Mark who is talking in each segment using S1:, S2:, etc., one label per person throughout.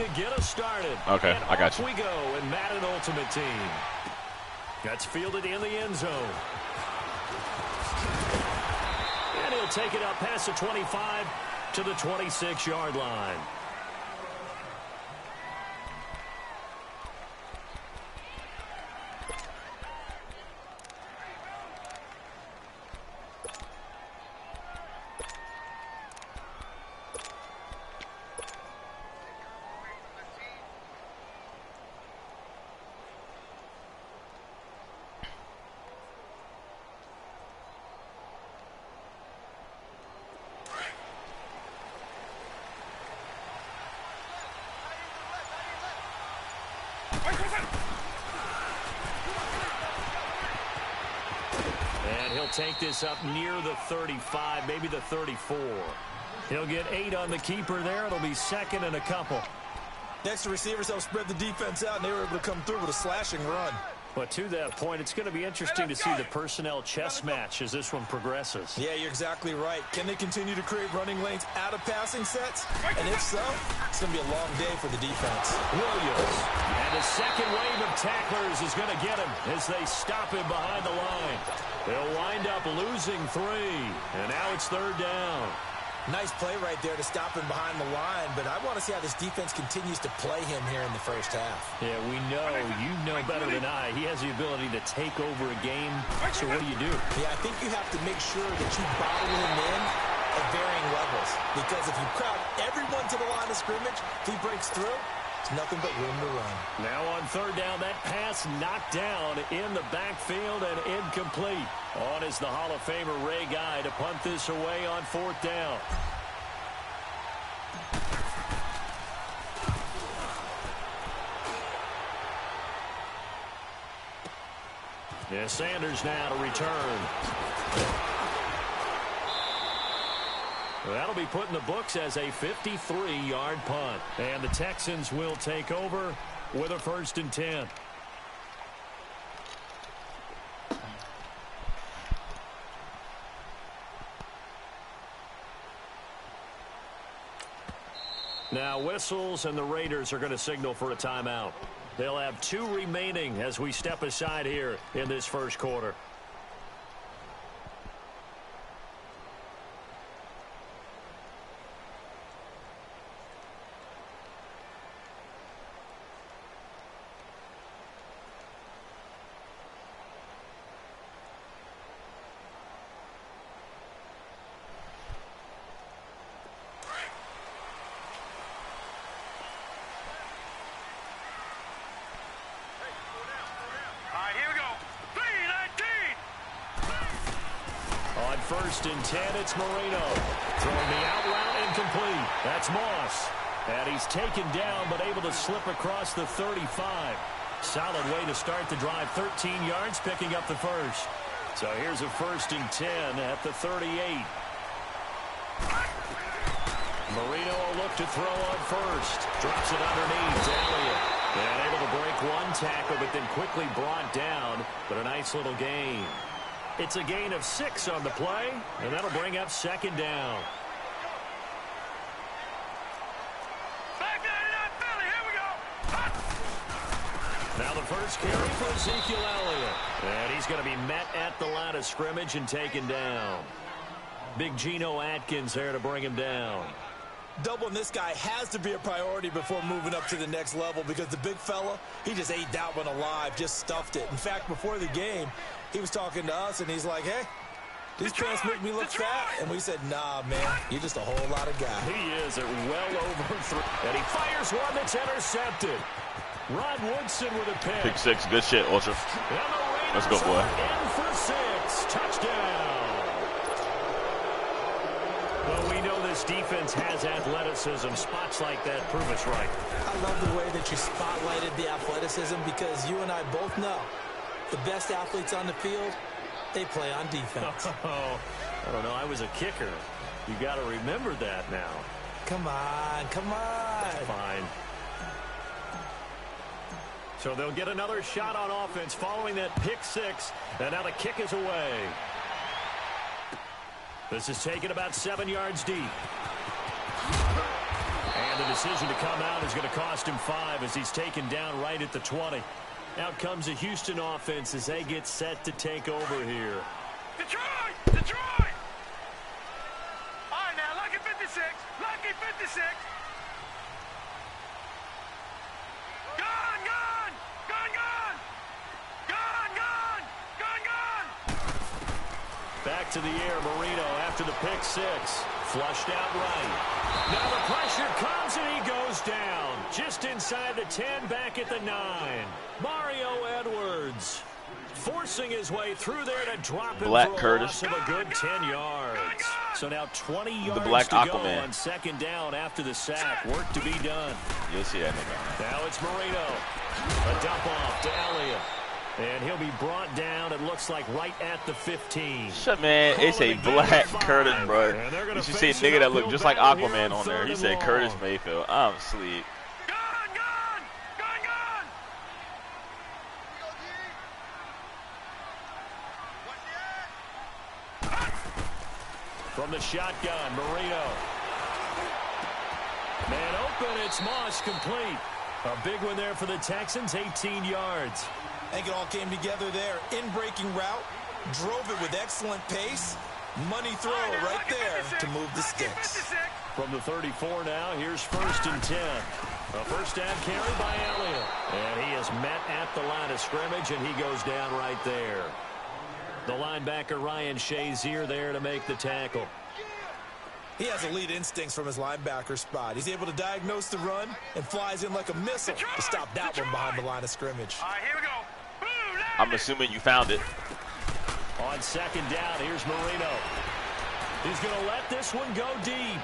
S1: to get us started.
S2: Okay,
S1: and
S2: I got you.
S1: We go in Madden Ultimate Team. That's fielded in the end zone. And he'll take it up past the 25 to the 26-yard line. And he'll take this up near the 35, maybe the 34. He'll get 8 on the keeper there. It'll be second and a couple.
S3: Next, the receivers help spread the defense out, and they were able to come through with a slashing run.
S1: But to that point, it's going to be interesting to see the personnel chess match as this one progresses.
S3: Yeah, you're exactly right. Can they continue to create running lanes out of passing sets? And if so, it's going to be a long day for the defense.
S1: Williams. And the second wave of tacklers is going to get him as they stop him behind the line. They'll wind up losing 3. And now it's third down.
S3: Nice play right there to stop him behind the line, but I want to see how this defense continues to play him here in the first half.
S1: Yeah, we know, you know better than I. He has the ability to take over a game, so what do you do?
S3: Yeah, I think you have to make sure that you bottle him in at varying levels, because if you crowd everyone to the line of scrimmage, if he breaks through, it's nothing but room to run.
S1: Now on third down, that pass knocked down in the backfield and incomplete. On is the Hall of Famer Ray Guy to punt this away on fourth down. Yeah, Sanders now to return. That'll be put in the books as a 53-yard punt. And the Texans will take over with a 1st and 10. Now whistles, and the Raiders are going to signal for a timeout. They'll have 2 remaining as we step aside here in this first quarter. On 1st and 10, it's Marino. Throwing the out route incomplete. That's Moss. And he's taken down, but able to slip across the 35. Solid way to start the drive. 13 yards, picking up the first. So here's a 1st and 10 at the 38. Marino will look to throw on first. Drops it underneath. Elliott. And able to break one tackle, but then quickly brought down. But a nice little gain. It's a gain of 6 on the play, and that'll bring up 2nd down. Now the first carry for Ezekiel Elliott. And he's going to be met at the line of scrimmage and taken down. Big Geno Atkins there to bring him down.
S3: Doubling this guy has to be a priority before moving up to the next level, because the big fella, he just ate that one alive, just stuffed it. In fact, before the game, he was talking to us, and he's like, hey, these pants make me look fat. And we said, nah, man, you're just a whole lot of guy.
S1: He is at well over 3. And he fires one that's intercepted. Rod Woodson with a pick.
S2: Pick 6, good shit, Ultra. Let's go, boy.
S1: In for 6, touchdown. Well, we know this defense has athleticism. Spots like that prove us right.
S3: I love the way that you spotlighted the athleticism, because you and I both know the best athletes on the field, they play on defense.
S1: Oh, I don't know. I was a kicker. You got to remember that now.
S3: Come on, come on.
S1: Fine. So they'll get another shot on offense following that pick 6. And now the kick is away. This is taken about 7 yards deep. And the decision to come out is going to cost him 5 as he's taken down right at the 20. Out comes the Houston offense as they get set to take over here.
S4: Detroit! Detroit! All right, now, lucky 56. Lucky 56. Gone, gone! Gone, gone! Gone, gone! Gone, gone!
S1: Back to the air, Marino after the pick 6. Flushed out right. Now the pressure comes and he goes down. Just inside the 10, back at the 9. Mario Edwards forcing his way through there to drop him
S2: Black
S1: for a
S2: Curtis.
S1: loss of a good 10 yards. So now 20 yards
S2: Black
S1: to
S2: Aquaman.
S1: go on second down after the sack. Work to be done.
S2: You'll see that nigga.
S1: Now it's Marino. A dump off to Elliott. And he'll be brought down, it looks like, right at the 15.
S2: Shut, man. It's a Black Curtis, bro. You should see a nigga that look just like Aquaman on there. He said Curtis Mayfield. I'm asleep.
S4: Gone, gone! Gone, gone!
S1: From the shotgun, Marino. Man open, it's Moss, complete. A big one there for the Texans, 18 yards.
S3: I think it all came together there. In-breaking route, drove it with excellent pace. Money throw right there to move the sticks.
S1: From the 34 now, here's 1st and 10. A first down carry by Elliott. And he is met at the line of scrimmage, and he goes down right there. The linebacker, Ryan Shazier, there to make the tackle.
S3: He has elite instincts from his linebacker spot. He's able to diagnose the run and flies in like a missile to stop that one behind the line of scrimmage.
S4: All right, here we go. Boom,
S2: I'm assuming you found it.
S1: On second down, here's Marino. He's going to let this one go deep.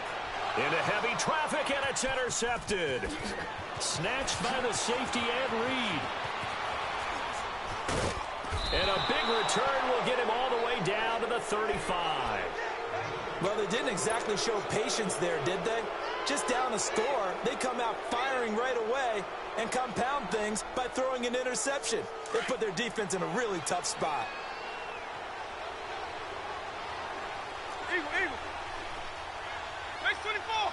S1: Into heavy traffic, and it's intercepted. Snatched by the safety, Ed Reed. And a big return will get him all the way down to the 35.
S3: Well, they didn't exactly show patience there, did they? Just down a score, they come out firing right away and compound things by throwing an interception. They put their defense in a really tough spot.
S4: Eagle, Eagle. Base 24.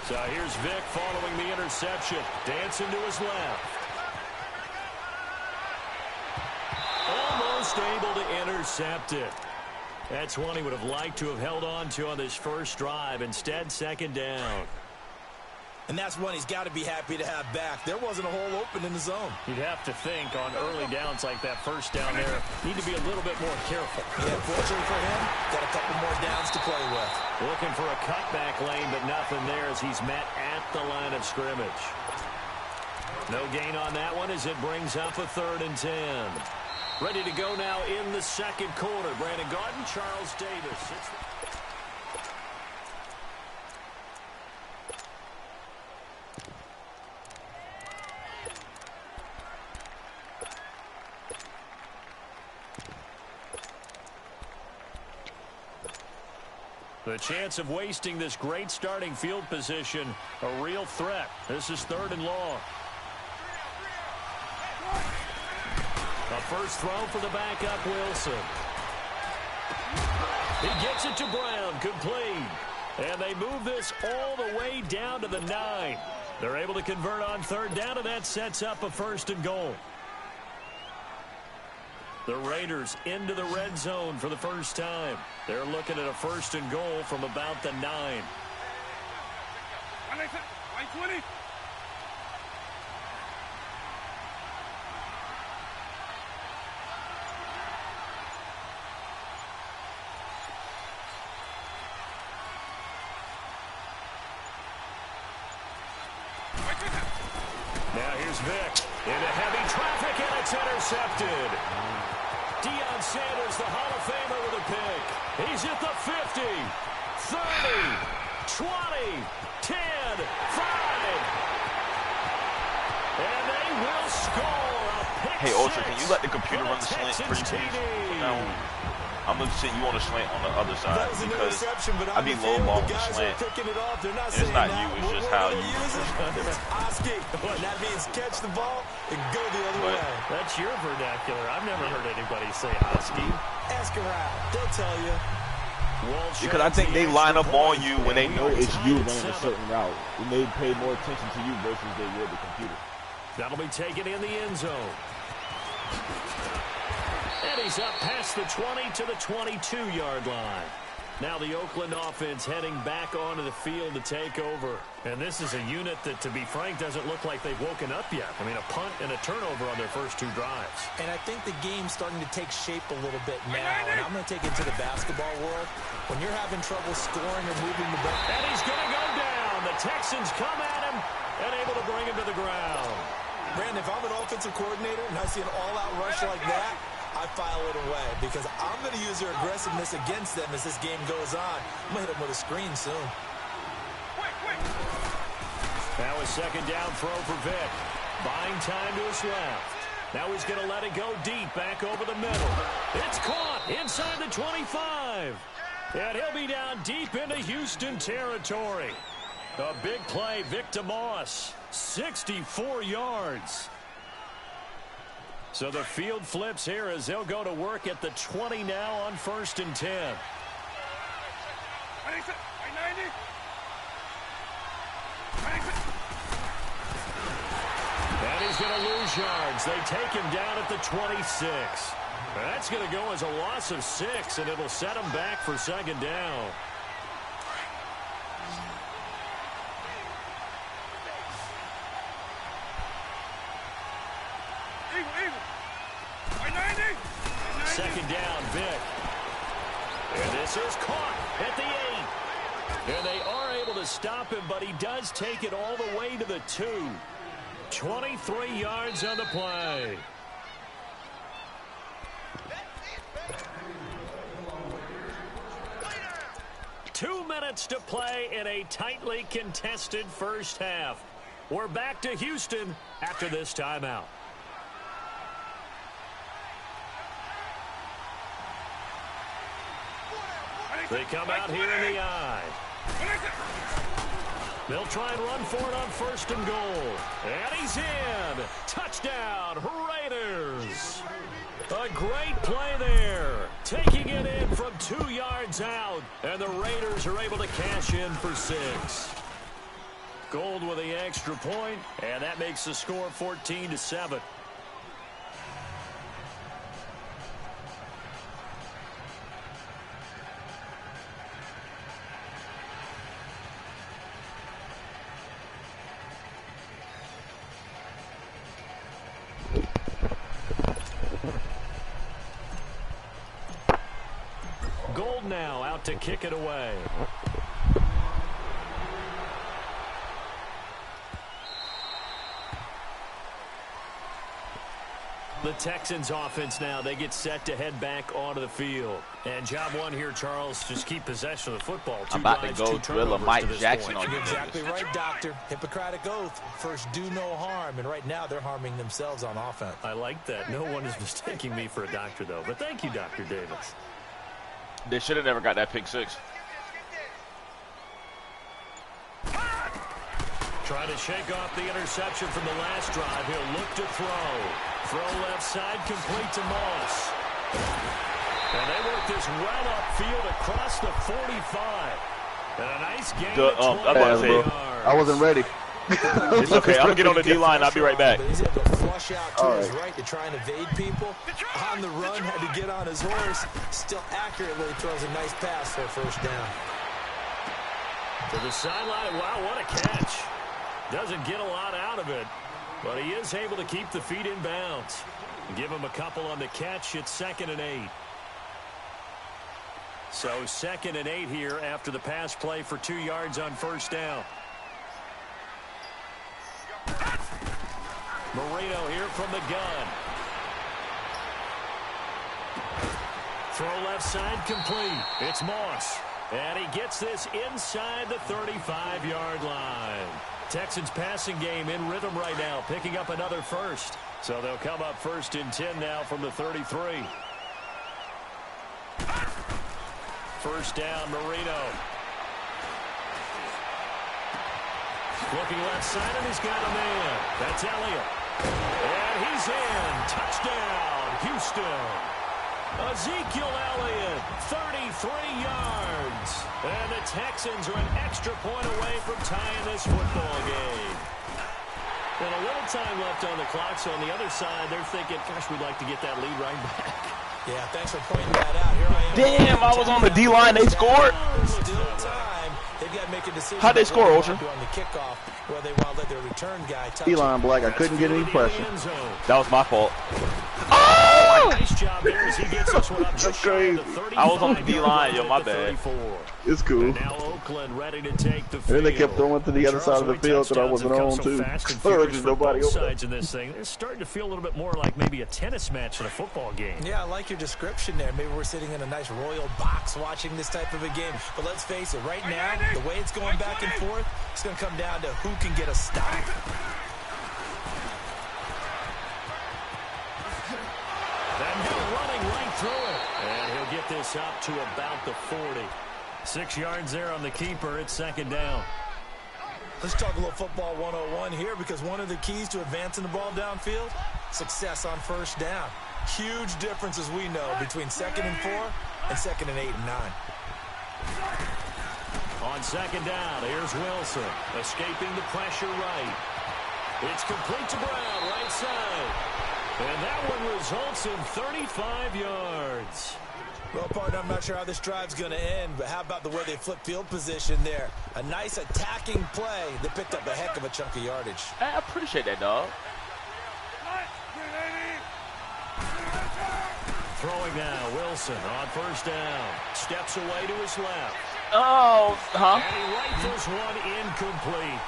S1: So here's Vic following the interception. Dancing to his left. Almost able to intercept it. That's one he would have liked to have held on to on this first drive. Instead, second down.
S3: And that's one he's got to be happy to have back. There wasn't a hole open in the zone.
S1: You'd have to think on early downs like that first down there, need to be a little bit more careful.
S3: Yeah, fortunately for him, got a couple more downs to play with.
S1: Looking for a cutback lane, but nothing there as he's met at the line of scrimmage. No gain on that one as it brings up a 3rd and 10. Ready to go now in the second quarter. Brandon Garden, Charles Davis. The chance of wasting this great starting field position, a real threat. This is 3rd and long. A first throw for the backup, Wilson. He gets it to Brown, complete. And they move this all the way down to the 9. They're able to convert on 3rd down, and that sets up a 1st and goal. The Raiders into the red zone for the first time. They're looking at a 1st and goal from about the 9.
S4: 120.
S1: Now here's Vic into heavy traffic, and it's intercepted. Deion Sanders, the Hall of Famer, with a pick. He's at the 50, 30, 20, 10, 5. And they will score a pick.
S2: Hey, Ultra, can you let the computer
S1: for
S2: run the slant pretty
S1: Texans
S2: please?
S1: TD.
S2: No. I'm going to send you on the slant on the other side
S3: That was an
S2: because
S3: interception, but
S2: I be low ball on the
S3: guys
S2: slant.
S3: are picking it off. They're not
S2: And it's
S3: saying
S2: not
S3: that.
S2: you, it's just how you
S3: use it. It's Oski. And that means catch the ball and go the other way.
S1: That's your vernacular. I've never heard anybody say Husky.
S3: Ask around. They'll tell you.
S2: Because I think they line up on you when they know it's you running
S5: a certain route. And they pay more attention to you versus they would the computer.
S1: That'll be taken in the end zone. And he's up past the 20 to the 22-yard line. Now the Oakland offense heading back onto the field to take over. And this is a unit that, to be frank, doesn't look like they've woken up yet. I mean, a punt and a turnover on their first 2 drives.
S3: And I think the game's starting to take shape a little bit now. And I'm going to take it to the basketball world. When you're having trouble scoring or moving the ball.
S1: And he's going to go down. The Texans come at him and able to bring him to the ground.
S3: Brandon, if I'm an offensive coordinator and I see an all-out rush like that, I file it away because I'm going to use their aggressiveness against them as this game goes on. I'm going to hit them with a screen soon.
S1: Now a second down throw for Vic. Buying time to his left. Now he's going to let it go deep back over the middle. It's caught inside the 25. And he'll be down deep into Houston territory. A big play, Vic DeMoss, 64 yards. So the field flips here as they'll go to work at the 20 now on 1st and 10. And he's going to lose yards. They take him down at the 26. That's going to go as a loss of 6, and it'll set him back for 2nd down. Second down, Vic. And this is caught at the 8. And they are able to stop him, but he does take it all the way to the 2. 23 yards on the play. Two minutes to play in a tightly contested first half. We're back to Houston after this timeout. They come out here in the eye. They'll try and run for it on 1st and goal. And he's in. Touchdown, Raiders. A great play there. Taking it in from 2 yards out. And the Raiders are able to cash in for 6. Gold with the extra point, and that makes the score 14-7. Gold now out to kick it away. The Texans offense now, they get set to head back onto the field. And job one here, Charles, just keep possession of the football.
S2: I'm about to go drill a Mike Jackson on you.
S3: You're exactly right, Doctor. Hippocratic oath. First, do no harm. And right now, they're harming themselves on offense.
S1: I like that. No one is mistaking me for a doctor, though. But thank you, Dr. Davis.
S2: They should have never got that pick 6.
S1: Trying to shake off the interception from the last drive. He'll look to throw. Throw left side, complete to Moss. And they work this well upfield across the 45. And a nice game.
S5: I wasn't ready.
S2: It's okay. I'm going to get on the D-line. I'll be right back.
S3: He's able to flush out to his right to try and evade people. On the run, had to get on his horse. Still accurately throws a nice pass for a 1st down.
S1: To the sideline. Wow, what a catch. Doesn't get a lot out of it, but he is able to keep the feet in bounds. Give him a couple on the catch. It's 2nd and 8. So 2nd and 8 here after the pass play for 2 yards on 1st down. Marino here from the gun. Throw left side complete. It's Moss. And he gets this inside the 35-yard line. Texans passing game in rhythm right now, picking up another 1st. So they'll come up 1st and 10 now from the 33. 1st down, Marino. Looking left side, and he's got a man. That's Elliott. And he's in. Touchdown, Houston. Ezekiel Elliott, 33 yards. And the Texans are an extra point away from tying this football game. And a little time left on the clock, so on the other side, they're thinking, gosh, we'd like to get that lead right back.
S3: Yeah, thanks for pointing that out. Here I am.
S2: Damn, I was on the D-line. They scored.
S3: Still time. They've got to make a decision.
S2: How'd they score, Ultra?
S3: On the kickoff, where they want to let their return guy touch
S6: D-line Black. I couldn't get any pressure.
S2: That was my fault. Oh!
S1: Nice job there as he gets this one up just shy of the 35.
S2: I was on the D-line. Yo, my bad.
S6: It's cool.
S1: And now Oakland ready to take the field.
S6: And then they kept throwing to the other side of the field that I wasn't on, too. There's nobody over there.
S1: In this thing. It's starting to feel a little bit more like maybe a tennis match than a football game.
S3: Yeah, I like your description there. Maybe we're sitting in a nice royal box watching this type of a game. But let's face it, right now, the way it's going back and forth, it's going to come down to who can get a stop.
S1: And he'll running right through it. And he'll get this up to about the 40. 6 yards there on the keeper. It's second down.
S3: Let's talk a little football 101 here, because one of the keys to advancing the ball downfield, success on first down. Huge difference, as we know, between 2nd and 4 and 2nd and 8 and 9.
S1: On second down, here's Wilson, escaping the pressure right. It's complete to Brown, right side. And that one results in 35 yards.
S3: Well, partner, I'm not sure how this drive's going to end, but how about the way they flip field position there? A nice attacking play that picked up a heck of a chunk of yardage.
S2: I appreciate that, dog.
S1: Throwing now, Wilson on first down. Steps away to his left.
S2: Oh,
S1: And he rifles one incomplete.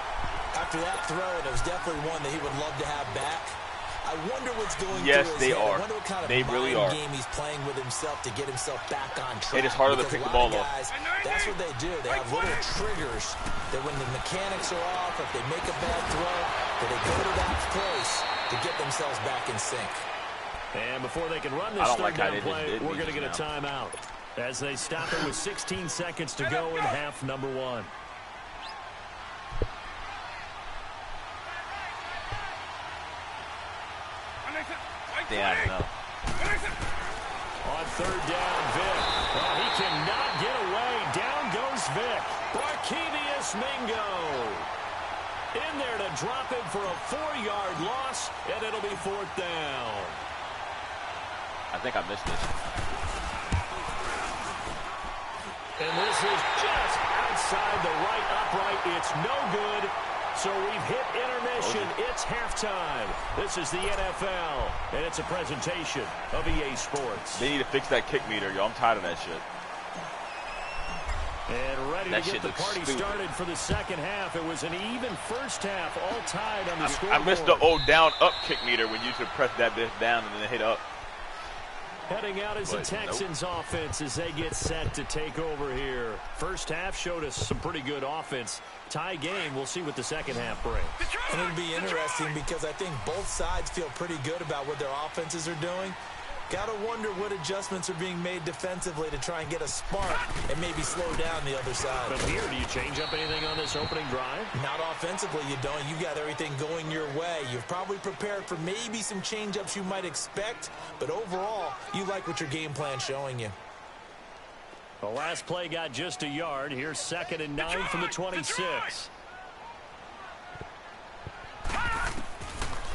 S3: After that throw, it was definitely one that he would love to have back. I wonder what's going
S2: yes,
S3: through his
S2: they
S3: head.
S2: are.
S3: I wonder what kind of
S2: they really are.
S3: game he's playing with himself to get himself back on track.
S2: It is harder to
S3: Because
S2: pick the
S3: a lot
S2: ball
S3: of
S2: up.
S3: guys, that's what they do. They have little triggers that when the mechanics are off, if they make a bad throw, that they go to that place to get themselves back in sync.
S1: And before they can run this third down play, we're going to get a
S2: now.
S1: timeout as they stop it with 16 seconds to go in half number 1.
S2: Yeah, I know.
S1: On third down, Vic. Oh, he cannot get away. Down goes Vic. Barkevius Mingo in there to drop him for a 4-yard loss, and it'll be 4th down.
S2: I think I missed this.
S1: And this is just outside the right upright. It's no good. So we've hit intermission. It's halftime. This is the NFL, and it's a presentation of EA Sports.
S2: They need to fix that kick meter, yo. I'm tired of that shit.
S1: And ready
S2: That
S1: to get
S2: shit
S1: the
S2: looks
S1: party
S2: stupid.
S1: started for the second half. It was an even first half, all tied on the scoreboard.
S2: I missed the old down-up kick meter when you should press that bitch down and then hit up.
S1: Heading out as the Texans offense as they get set to take over here. First half showed us some pretty good offense. Tie game, we'll see what the second half brings.
S3: And it'll be interesting because I think both sides feel pretty good about what their offenses are doing. Got to wonder what adjustments are being made defensively to try and get a spark and maybe slow down the other side.
S1: But here, do you change up anything on this opening drive?
S3: Not offensively, you don't. You got everything going your way. You've probably prepared for maybe some change-ups you might expect, but overall, you like what your game plan's showing you.
S1: The last play got just a yard. Here's 2nd and 9 from the 26.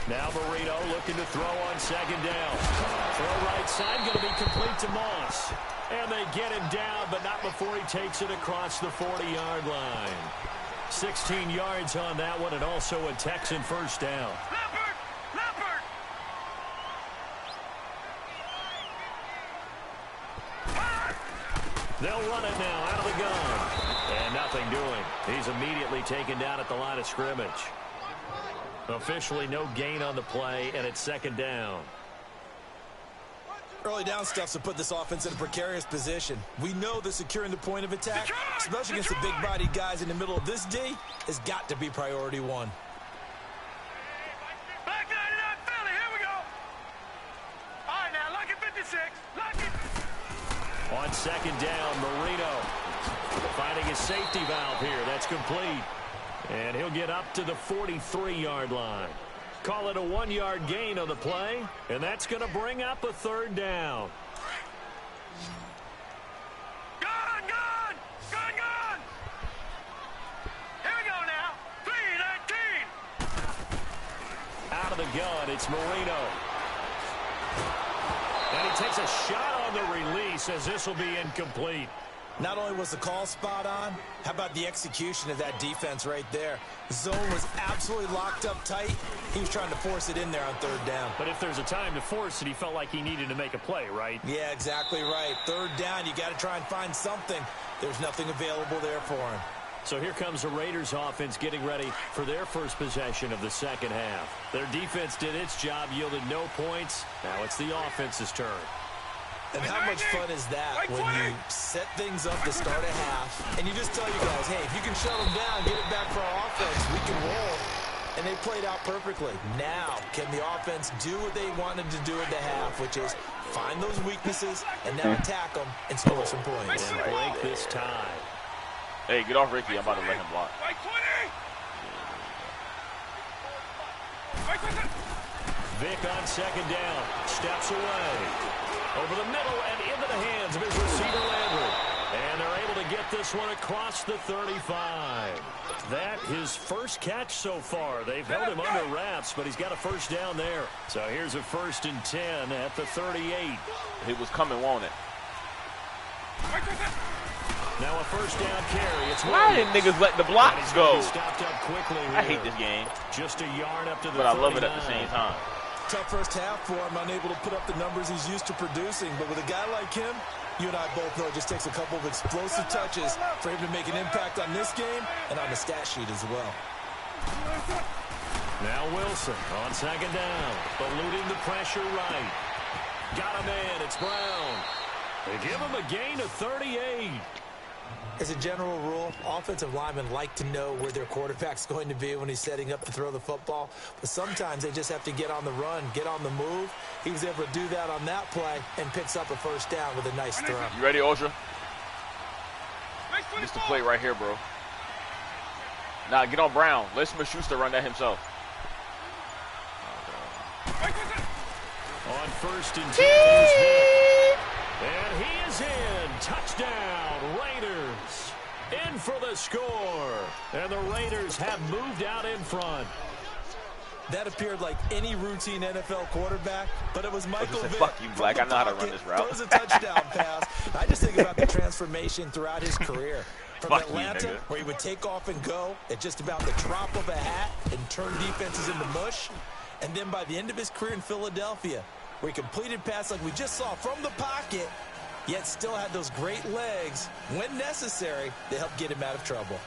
S1: Now Marino looking to throw on second down. Throw right side, going to be complete to Moss. And they get him down, but not before he takes it across the 40-yard line. 16 yards on that one, and also a Texan first down.
S4: Leopard!
S1: They'll run it now out of the gun. And nothing doing. He's immediately taken down at the line of scrimmage. Officially no gain on the play, and it's second down.
S3: Early down stuff's to put this offense in a precarious position. We know that securing the point of attack, especially against the big-bodied guys in the middle of this D, has got to be priority one.
S4: Back 99, Philly, here we go. All right, now, lucky 56. Lucky.
S1: On second down, Marino finding his safety valve here. That's complete. And he'll get up to the 43-yard line. Call it a 1-yard gain on the play, and that's going to bring up a third down. of the gun. It's Marino. And he takes a shot on the release as this will be incomplete.
S3: Not only was the call spot on, how about the execution of that defense right there? The zone was absolutely locked up tight. He was trying to force it in there on third down.
S1: But if there's a time to force it, he felt like he needed to make a play, right?
S3: Yeah, exactly right. Third down, you got to try and find something. There's nothing available there for him.
S1: So here comes the Raiders offense getting ready for their first possession of the second half. Their defense did its job, yielded no points. Now it's the offense's turn.
S3: And how much fun is that when you set things up to start a half and you just tell you guys, hey, if you can shut them down, get it back for our offense, we can roll. And they played out perfectly. Now, can the offense do what they wanted to do at the half, which is find those weaknesses and now attack them and score some points.
S1: And break this tie.
S2: Hey, get off Ricky. I'm about to let him block.
S1: Vic on second down. Steps away. Over the middle and into the hands of his receiver, Landry. And they're able to get this one across the 35. That his first catch so far. They've held him under wraps, but he's got a first down there. So here's a 1st and 10 at the 38.
S2: He was coming, won't it?
S1: Now a first down carry. It's
S2: why didn't niggas let the blocks go?
S1: Stopped up quickly here.
S2: I hate this game.
S1: Just a yard up to the 39.
S2: But I love it at the same time.
S3: Tough first half for him, unable to put up the numbers he's used to producing. But with a guy like him, you and I both know it just takes a couple of explosive touches for him to make an impact on this game and on the stat sheet as well.
S1: Now Wilson on second down, eluding the pressure right. Got a man, it's Brown. They give him a gain of 38.
S3: As a general rule, offensive linemen like to know where their quarterback's going to be when he's setting up to throw the football. But sometimes they just have to get on the run, get on the move. He was able to do that on that play and picks up a first down with a nice throw.
S2: You ready, Ultra? This the play right here, bro. Now get on Brown. Let Smith-Schuster run that himself.
S1: On 1st and 10. And he is in. Touchdown, Raiders. In for the score. And the Raiders have moved out in front.
S3: That appeared like any routine NFL quarterback, but it was Michael Vick.
S2: Fuck you, Black. I know how to run this route.
S3: Throws a touchdown pass. I just think about the transformation throughout his career. From Atlanta, where he would take off and go at just about the drop of a hat and turn defenses into mush. And then by the end of his career in Philadelphia, where he completed passes like we just saw from the pocket, yet still had those great legs, when necessary, to help get him out of trouble.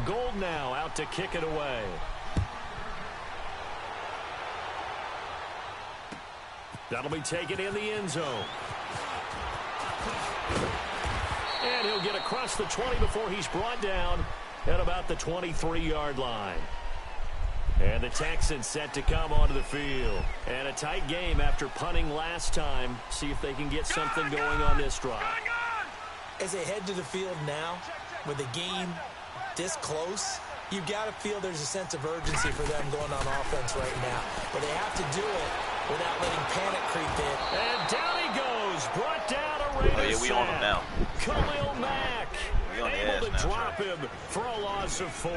S1: Gold now out to kick it away. That'll be taken in the end zone. And he'll get across the 20 before he's brought down at about the 23-yard line. And the Texans set to come onto the field. And a tight game after punting last time. See if they can get something going on this drive.
S3: As they head to the field now, with the game this close, you've got to feel there's a sense of urgency for them going on offense right now. But they have to do it without letting panic creep in.
S1: And down he goes. Brought down a Raiders.
S2: Oh, yeah, we on him now.
S1: Khalil Mack able to drop him for a loss of 4.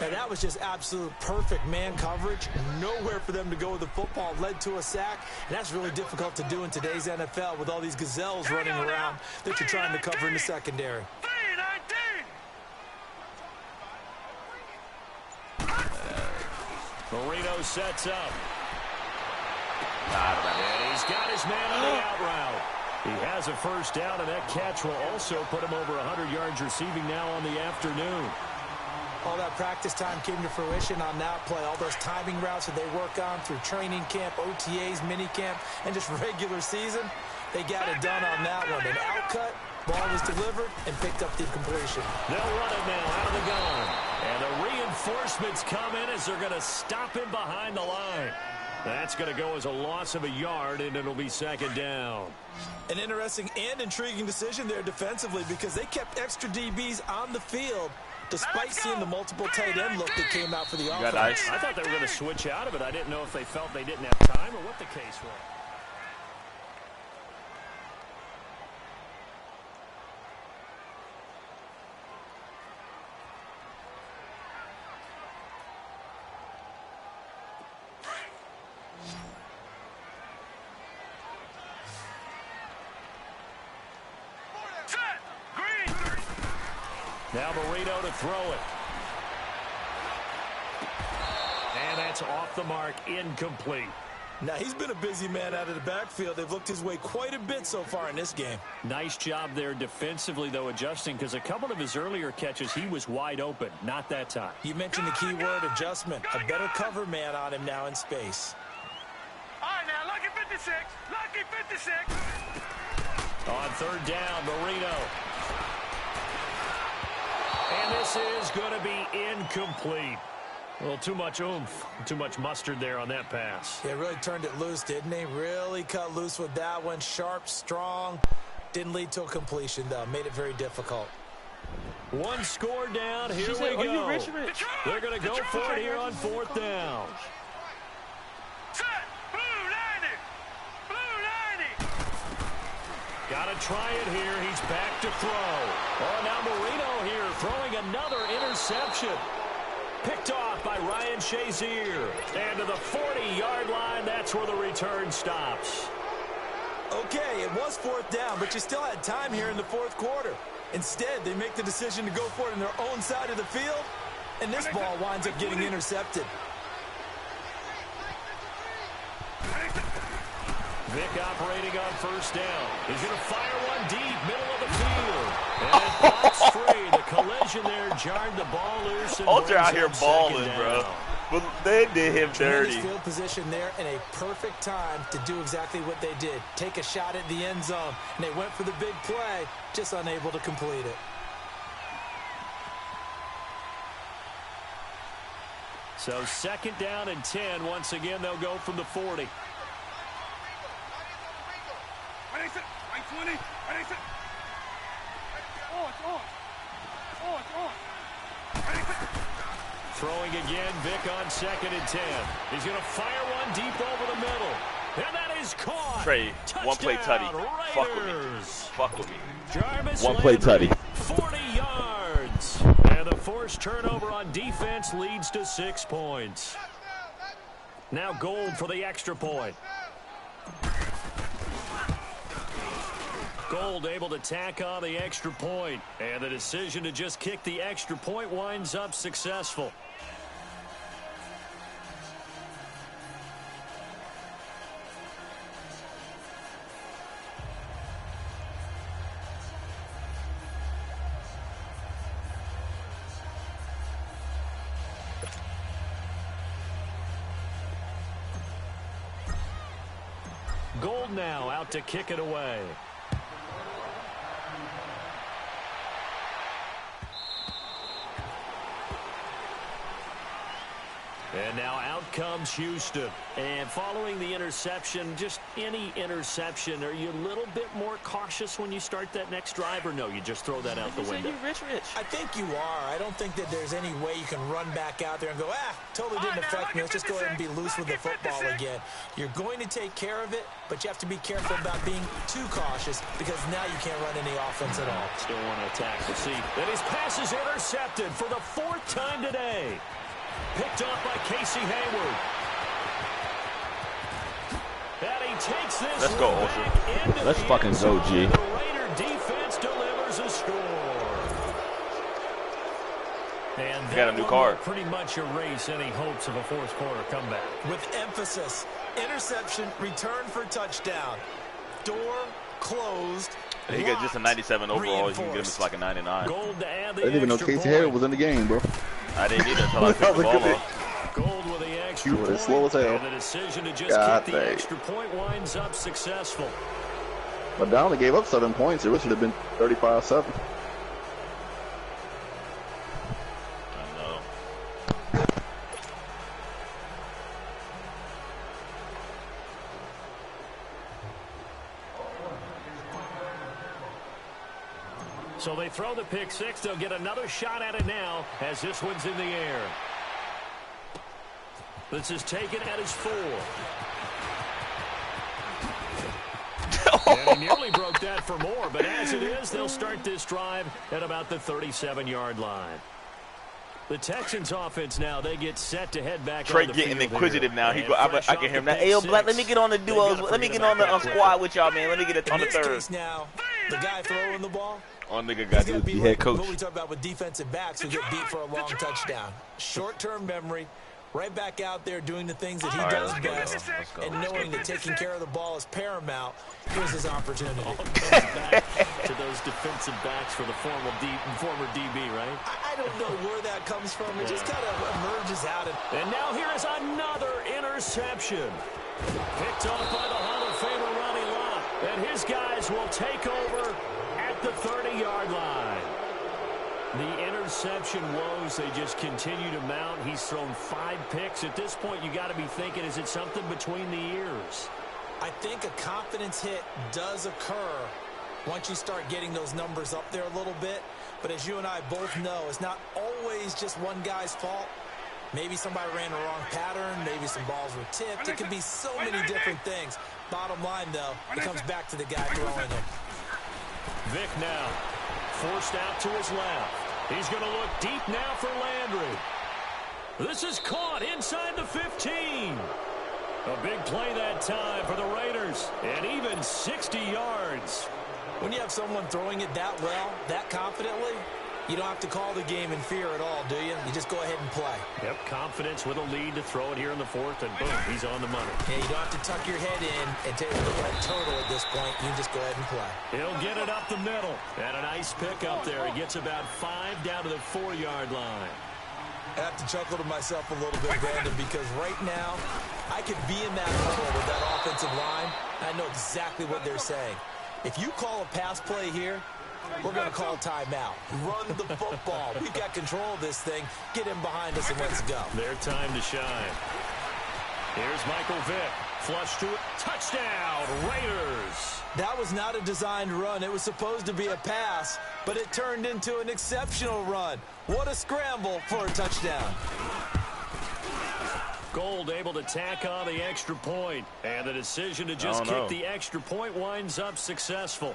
S3: And that was just absolute perfect man coverage. Nowhere for them to go with the football. Led to a sack. And that's really difficult to do in today's NFL with all these gazelles running around that you're trying to cover in the secondary.
S1: Marino sets up. And he's got his man on the out route. He has a first down, and that catch will also put him over 100 yards receiving now on the afternoon.
S3: All that practice time came to fruition on that play. All those timing routes that they work on through training camp, OTAs, minicamp, and just regular season, they got it done on that one. An outcut, ball was delivered, and picked up the completion.
S1: They'll run it now out of the gun. And the reinforcements come in as they're going to stop him behind the line. That's going to go as a loss of a yard, and it'll be second down.
S3: An interesting and intriguing decision there defensively because they kept extra DBs on the field despite seeing the multiple tight end look that came out for the offense.
S2: Nice.
S1: I thought they were going to switch out of it. I didn't know if they felt they didn't have time or what the case was. Now Marino to throw it. And that's off the mark, incomplete.
S3: Now, he's been a busy man out of the backfield. They've looked his way quite a bit so far in this game.
S1: Nice job there defensively, though, adjusting, because a couple of his earlier catches, he was wide open. Not that time.
S3: You mentioned the key word, adjustment. A better cover man on him now in space.
S4: All right, now, lucky 56. Lucky 56.
S1: On third down, Marino. And this is going to be incomplete. A little too much oomph, too much mustard there on that pass.
S3: They really turned it loose, didn't they? Really cut loose with that one. Sharp, strong. Didn't lead to a completion, though. Made it very difficult.
S1: One score down. Here we go. They're going to go for it here on fourth down.
S4: Set. Blue 90. Blue 90.
S1: Got to try it here. He's back to throw. Oh, now Marino here throwing another interception. Picked off by Ryan Shazier. And to the 40-yard line, that's where the return stops.
S3: Okay, it was fourth down, but you still had time here in the fourth quarter. Instead, they make the decision to go for it on their own side of the field, and this ball winds up getting intercepted.
S1: Vic operating on first down. He's going to fire one deep, middle of the field. And it pops free. The collision there jarred the ball loose.
S2: Ultra out here balling, bro. But they did him dirty.
S3: Field position there in a perfect time to do exactly what they did. Take a shot at the end zone. And they went for the big play, just unable to complete it.
S1: So second down and 10. Once again, they'll go from the 40.
S4: Ready, set. Right 20. Ready, set. Oh, it's on. Oh, it's on. Ready, set.
S1: Throwing again, Vic on second and 10. He's going to fire one deep over the middle. And that is caught.
S2: Trey, one play tutty.
S1: Raiders.
S2: Fuck with me.
S1: Jarvis
S5: One play tutty.
S1: 40 yards. And the forced turnover on defense leads to 6 points. Now Gold for the extra point. Gold able to tack on the extra point. And the decision to just kick the extra point winds up successful. Gold now out to kick it away. And now out comes Houston. And following the interception, just any interception, are you a little bit more cautious when you start that next drive, or no, you just throw that out the window?
S3: I think you are. I don't think that there's any way you can run back out there and go, totally didn't affect me. Let's just go ahead and be loose with the football again. You're going to take care of it, but you have to be careful about being too cautious because now you can't run any offense at all.
S1: Still want to attack the seat. And his pass is intercepted for the 4th time today. Picked off by Casey Hayward. And he takes this.
S2: Let's go, Ultra.
S5: Let's fucking go, G.
S1: The Raider defense delivers a score. And
S2: got a new card.
S1: Pretty much erase any hopes of a fourth quarter comeback.
S3: With emphasis, interception, return for touchdown. Door closed.
S2: He got just a 97 overall. You can get him to like a 99.
S1: Gold to add the
S6: I didn't even know
S1: extra
S6: Casey Hayward
S1: point.
S6: was in the game, bro.
S2: I didn't either until I picked the ball off.
S1: Gold with the extra
S6: You were
S1: point.
S6: slow as hell.
S1: And the decision to just
S6: God
S1: kick the
S6: dang.
S1: extra point winds up successful.
S6: But they only gave up 7 points. It should have been 35-7.
S2: I know.
S1: So they throw the pick six. They'll get another shot at it now as this one's in the air. This is taken at his 4. And he nearly broke that for more, but as it is, they'll start this drive at about the 37-yard line. The Texans offense now, they get set to head back.
S2: Trey getting inquisitive now. He go, I can hear him now. Hey, yo, Black, let me get on the duos. Let me get on the squad with y'all, man. Let me get it on the third.
S3: Now, the guy throwing the ball,
S2: nigga got to be head coach.
S3: What we talk about with defensive backs who get beat for a long touchdown. Short-term memory, right back out there doing the things that he does best, and knowing that taking care of the ball is paramount. Here's his opportunity.
S1: Back to those defensive backs for the former DB, right?
S3: I don't know where that comes from. It just kind of emerges out.
S1: And now here is another interception. Picked off by the Hall of Famer Ronnie Lott. And his guys will take over at the 30-yard line. The interception woes, they just continue to mount. He's thrown 5 picks. At this point, you got to be thinking, is it something between the ears?
S3: I think a confidence hit does occur once you start getting those numbers up there a little bit. But as you and I both know, it's not always just one guy's fault. Maybe somebody ran the wrong pattern. Maybe some balls were tipped. It could be so many different things. Bottom line, though, it comes back to the guy throwing it.
S1: Vic now forced out to his left. He's going to look deep now for Landry. This is caught inside the 15. A big play that time for the Raiders, and even 60 yards.
S3: When you have someone throwing it that well, that confidently, you don't have to call the game in fear at all, do you? You just go ahead and play.
S1: Yep, confidence with a lead to throw it here in the 4th, and boom, he's on the money.
S3: Yeah, you don't have to tuck your head in and take a red total at this point. You just go ahead and play.
S1: He'll get it up the middle. And a nice pick up there. He gets about 5 down to the 4-yard line.
S3: I have to chuckle to myself a little bit, Brandon, because right now, I could be in that huddle with that offensive line. I know exactly what they're saying. If you call a pass play here, we're going to call timeout. Run the football. We've got control of this thing. Get him behind us and let's go.
S1: Their time to shine. Here's Michael Vick. Flush to it. Touchdown, Raiders.
S3: That was not a designed run. It was supposed to be a pass, but it turned into an exceptional run. What a scramble for a touchdown.
S1: Gold able to tack on the extra point. And the decision to just kick the extra point winds up successful.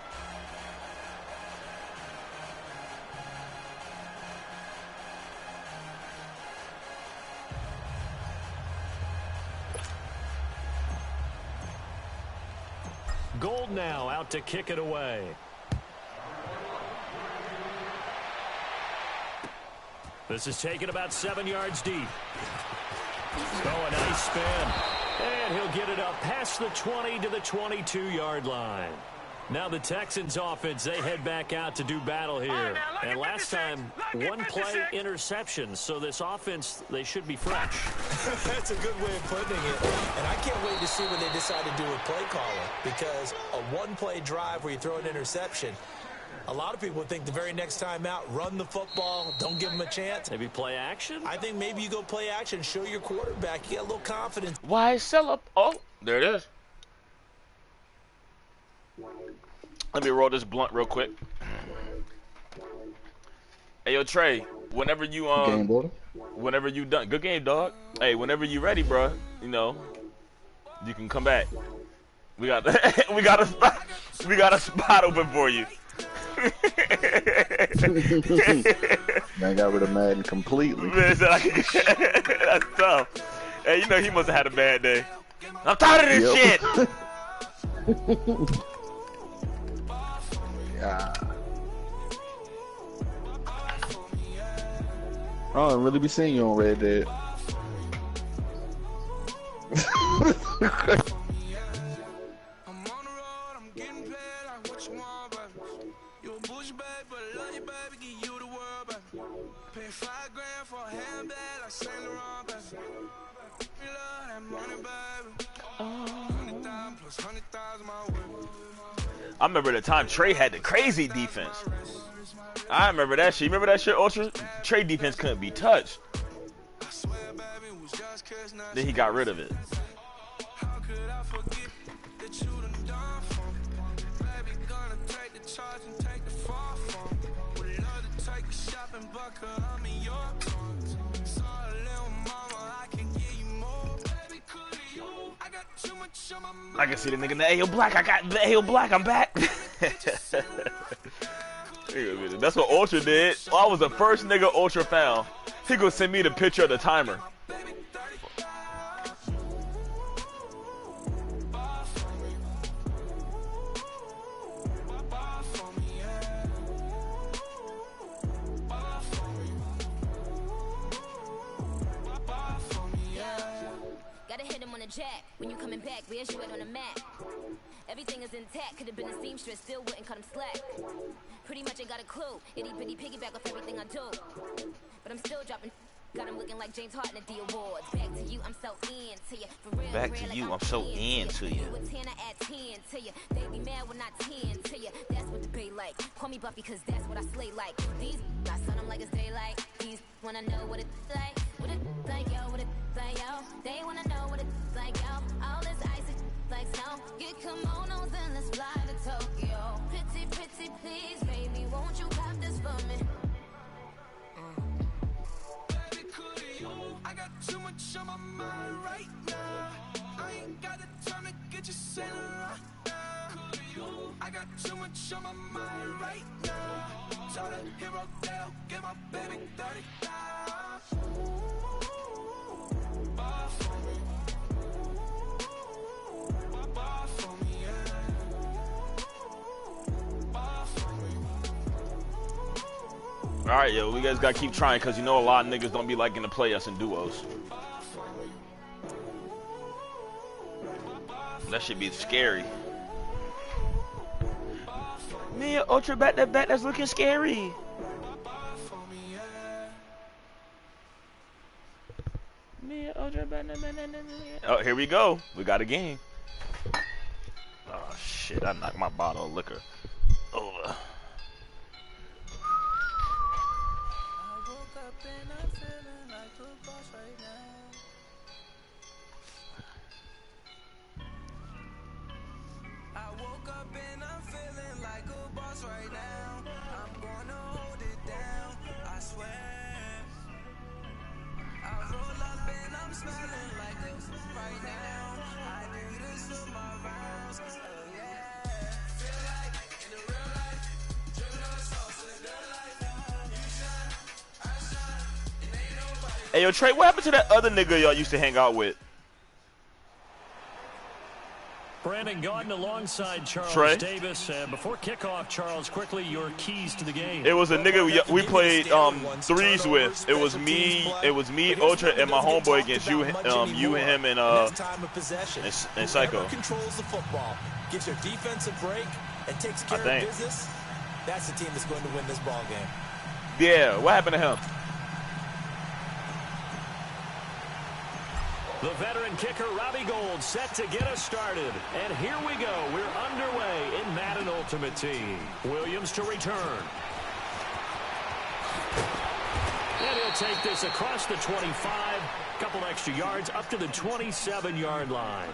S1: Gold now out to kick it away. This is taken about 7 yards deep. Oh, a nice spin. And he'll get it up past the 20 to the 22-yard line. Now the Texans offense, they head back out to do battle here. And last time, 1 play interception. So this offense, they should be fresh.
S3: That's a good way of putting it. And I can't wait to see what they decide to do with play calling. Because a 1-play drive where you throw an interception, a lot of people think the very next time out, run the football, don't give them a chance.
S1: Maybe play action?
S3: I think maybe you go play action, show your quarterback. You get a little confidence.
S2: Why sell up? Oh, there it is. Let me roll this blunt real quick. Hey, yo, Trey, whenever you whenever you done, good game, dog. Hey, whenever you ready, bro, you know, you can come back. We got we got a spot open for you.
S6: Man got rid of Madden completely.
S2: Man, that's tough. Hey, you know he must have had a bad day. I'm tired of this shit.
S6: Yeah. I don't really be seeing you on Red Dead.
S2: I remember the time Trey had the crazy defense. I remember that shit. You remember that shit, Ultra? Trey defense couldn't be touched. Then he got rid of it. I can see the nigga in the Ayo Black. I got the Ayo Black. I'm back. That's what Ultra did. I was the first nigga Ultra found. He gonna send me the picture of the timer.
S7: Jack, when you coming back, where's you at on the map? Everything is intact, could have been a seamstress, still wouldn't cut him slack. Pretty much ain't got a clue, itty bitty piggyback off everything I do. But I'm still dropping, got him looking like James Harden at the awards. Back to you, I'm so into you. For real,
S2: back to you, I'm so into you.
S7: You a 10, I add 10 to you. They be mad when I 10 to you. That's what the pay like. Call me Buffy, cause that's what I slay like. These, I son them like it's daylight. These wanna know what it's like. What it's like, yo, what it's like, yo. They wanna know what it's like, yo. All this ice is like snow. Get kimonos and let's fly to Tokyo. Pretty, pretty, please, baby, won't you pop this for me? Baby, could you? I got too much on my mind right now. I ain't got the time to get you sailing right now. Could you? I got too much on my mind right now. Tell the hero down, get my baby 30 down. Bar for me. Bar for me, yeah. Bar for me.
S2: Alright, yo, we guys gotta keep trying because you know a lot of niggas don't be liking to play us in duos. That should be scary. Me and Ultra back to back, that's looking scary. Me and Ultra back to back. Oh, here we go. We got a game. Oh shit, I knocked my bottle of liquor over.
S7: Right now, I'm gonna hold it down, I swear. I roll up and I'm smelling like this right now. I do this for my rounds, oh yeah. Feel like in the real life, dripping on the sauce in the good life. You shine, I shine, and ain't nobody.
S2: Hey yo, Trey, what happened to that other nigga y'all used to hang out with?
S1: Brandon Gaudin alongside Charles
S2: Trey?
S1: Davis. Before kickoff, Charles, quickly, your keys to the game.
S2: It was a nigga we played threes with. It was me, Ultra, and my homeboy against you and him and Psycho.
S3: Controls the football, gives your defense a break, and takes care of business. That's the team that's going to win this ball game.
S2: Yeah, what happened to him?
S1: The veteran kicker, Robbie Gould, set to get us started. And here we go. We're underway in Madden Ultimate Team. Williams to return. And he'll take this across the 25. Couple extra yards up to the 27-yard line.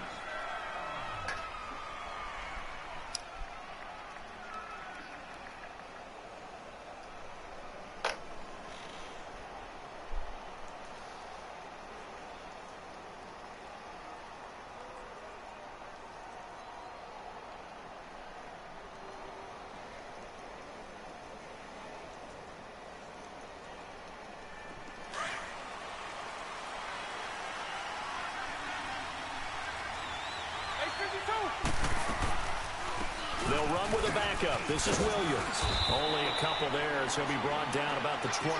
S1: They'll run with a backup. This is Williams. Only a couple there as he'll be brought down about the 28.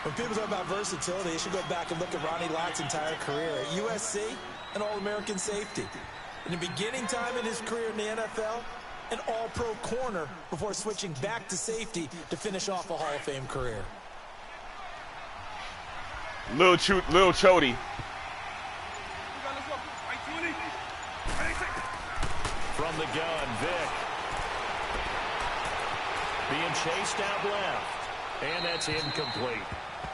S3: When people talk about versatility, they should go back and look at Ronnie Lott's entire career. At USC, an All-American safety. In the beginning time in his career in the NFL, an All-Pro corner before switching back to safety to finish off a Hall of Fame career.
S2: Lil Chody.
S1: From the gun, Vic. Being chased out left. And that's incomplete.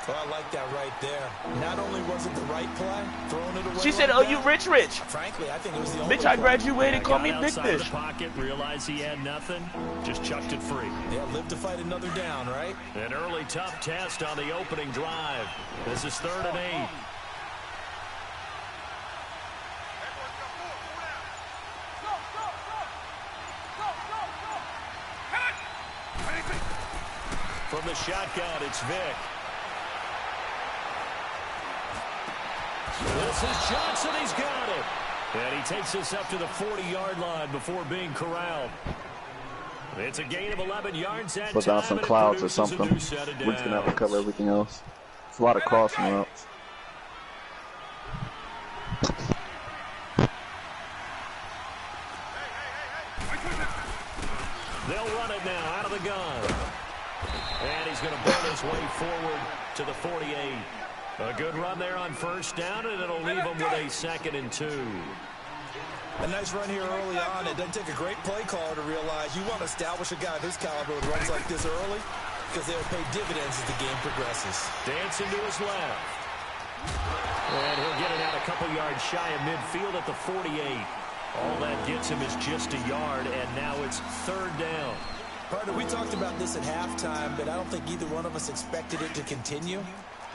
S3: Well, I like that right there. Not only was it the right play, throwing it away.
S2: She said, "Oh, you rich."
S3: Frankly, I think it was the only
S2: Bitch, I graduated. Call me Big
S1: Outside
S2: Fish.
S1: the pocket, realized he had nothing, just chucked it free.
S3: Yeah, live to fight another down, right?
S1: An early tough test on the opening drive. This is 3rd and 8. From the shotgun, it's Vick. This is Johnson. He's got it. And he takes this up to the 40-yard line before being corralled. It's a gain of 11 yards that
S6: put down some clouds or something. We're just going to have to cover everything else. It's a lot of crossing routes.
S1: They'll run it now out of the gun. And he's going to burn his way forward to the 48. A good run there on 1st down, and it'll leave him with a 2nd and 2.
S3: A nice run here early on. It doesn't take a great play caller to realize you want to establish a guy of his caliber with runs like this early because they'll pay dividends as the game progresses.
S1: Dancing to his left. And he'll get it out a couple yards shy of midfield at the 48. All that gets him is just a yard, and now it's 3rd down.
S3: Partner, we talked about this at halftime, but I don't think either one of us expected it to continue.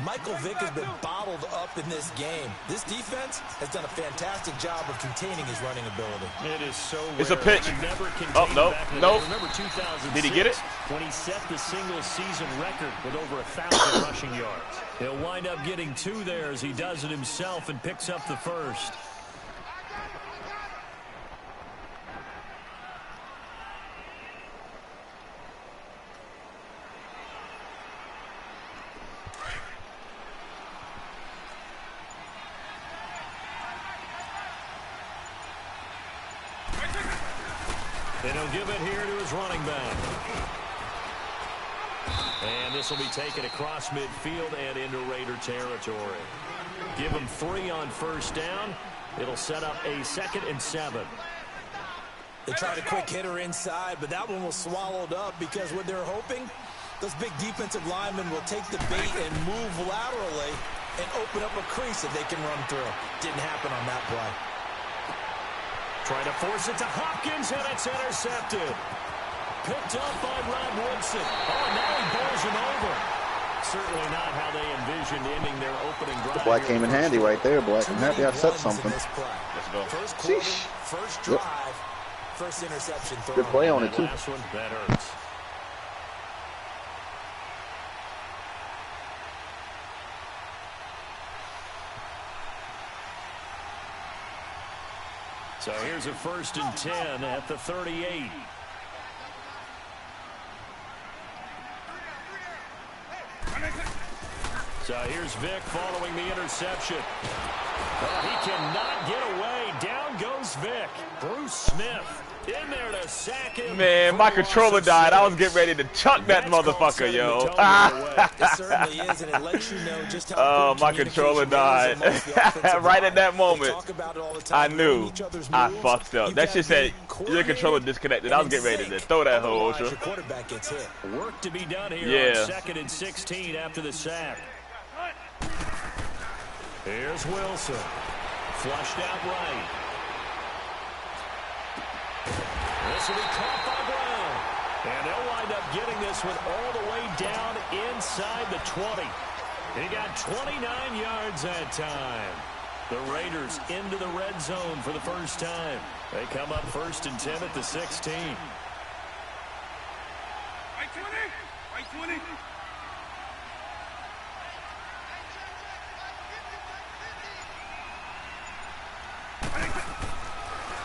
S3: Michael Vick has been bottled up in this game. This defense has done a fantastic job of containing his running ability.
S1: It is so rare.
S2: It's a pitch. Oh, no.
S1: Remember 2006,
S2: did he get it?
S1: When he set the single-season record with over 1,000 rushing yards. He'll wind up getting 2 there as he does it himself and picks up the 1st. And he'll give it here to his running back. And this will be taken across midfield and into Raider territory. Give him 3 on 1st down. It'll set up a 2nd and 7.
S3: They tried a quick hitter inside, but that one was swallowed up because what they're hoping, those big defensive linemen will take the bait and move laterally and open up a crease that they can run through. Didn't happen on that play.
S1: Trying to force it to Hopkins, and it's intercepted. Picked up by Rod Woodson. Oh, and now he bowls him over. Certainly not how they envisioned ending their opening drive.
S6: The Black came in handy right there, Black. I'm happy I said something.
S2: Let's go.
S3: First quarter, first drive, first interception throw.
S6: Good play on it, too.
S1: Last one, that hurts. So here's a 1st and 10 at the 38. So here's Vick following the interception. Oh, he cannot get away. Down goes Vick. Bruce Smith in there to sack him.
S2: Man, my controller died. I was getting ready to chuck that motherfucker, yo.
S3: It certainly is, and it lets you know just how
S2: my controller died. Right at that moment, I knew I fucked up. That shit said your controller disconnected. I was getting ready to throw that whole shit.
S3: Quarterback gets hit.
S1: Work to be done here
S2: Yeah.
S1: on 2nd and 16 after the sack. Here's Wilson. Flushed out right. This will be caught by Brown. And they'll wind up getting this one all the way down inside the 20. He got 29 yards that time. The Raiders into the red zone for the first time. They come up 1st and 10 at the 16.
S4: Right 20. Right 20.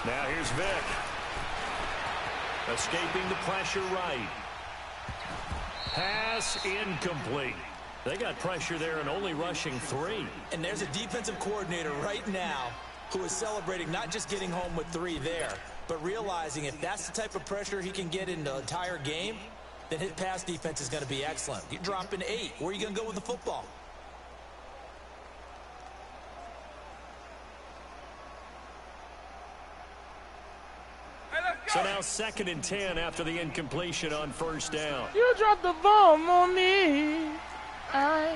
S1: Now here's Vick. Escaping the pressure right. Pass incomplete. They got pressure there and only rushing 3.
S3: And there's a defensive coordinator right now who is celebrating not just getting home with 3 there, but realizing if that's the type of pressure he can get in the entire game, then his pass defense is going to be excellent. You're dropping 8. Where are you going to go with the football?
S1: So now 2nd and 10 after the incompletion on 1st down.
S2: You dropped the bomb on me.
S1: Working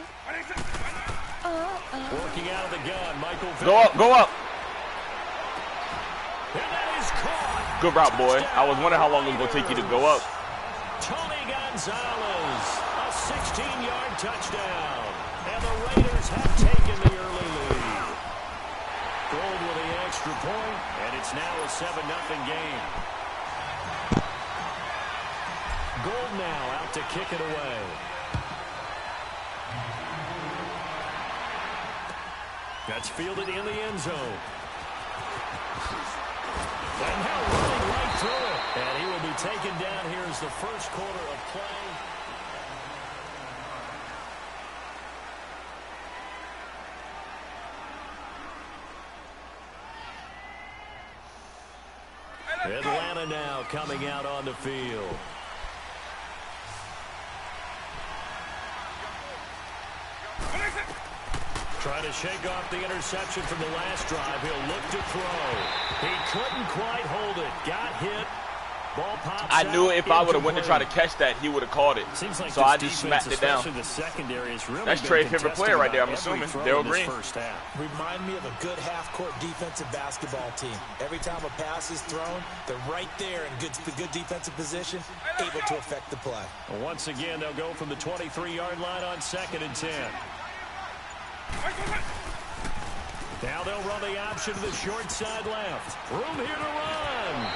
S1: out of the gun, Michael.
S2: Go up, go up.
S1: And that is caught.
S2: Good route, boy. I was wondering how long it was going to take you to go up.
S1: Tony Gonzalez, a 16-yard touchdown. And the Raiders have taken the early lead. Gold with the extra point, and it's now a 7-0 game. Gold now out to kick it away. That's fielded in the end zone. And now running right through it. And he will be taken down here as the first quarter of play. Atlanta now coming out on the field. Trying to shake off the interception from the last drive. He'll look to throw. He couldn't quite hold it. Got hit. Ball pops
S2: I knew
S1: out,
S2: if I would have went to try to catch that, he would have caught it.
S1: Like
S2: so I just smacked it down.
S1: The secondary is really
S2: That's Trey's favorite player right there, I'm assuming. Daryl Green.
S3: Remind me of a good half-court defensive basketball team. Every time a pass is thrown, they're right there in good defensive position, able to affect the play.
S1: Well, once again, they'll go from the 23-yard line on 2nd and 10. Now they'll run the option to the short side left. Room here to run.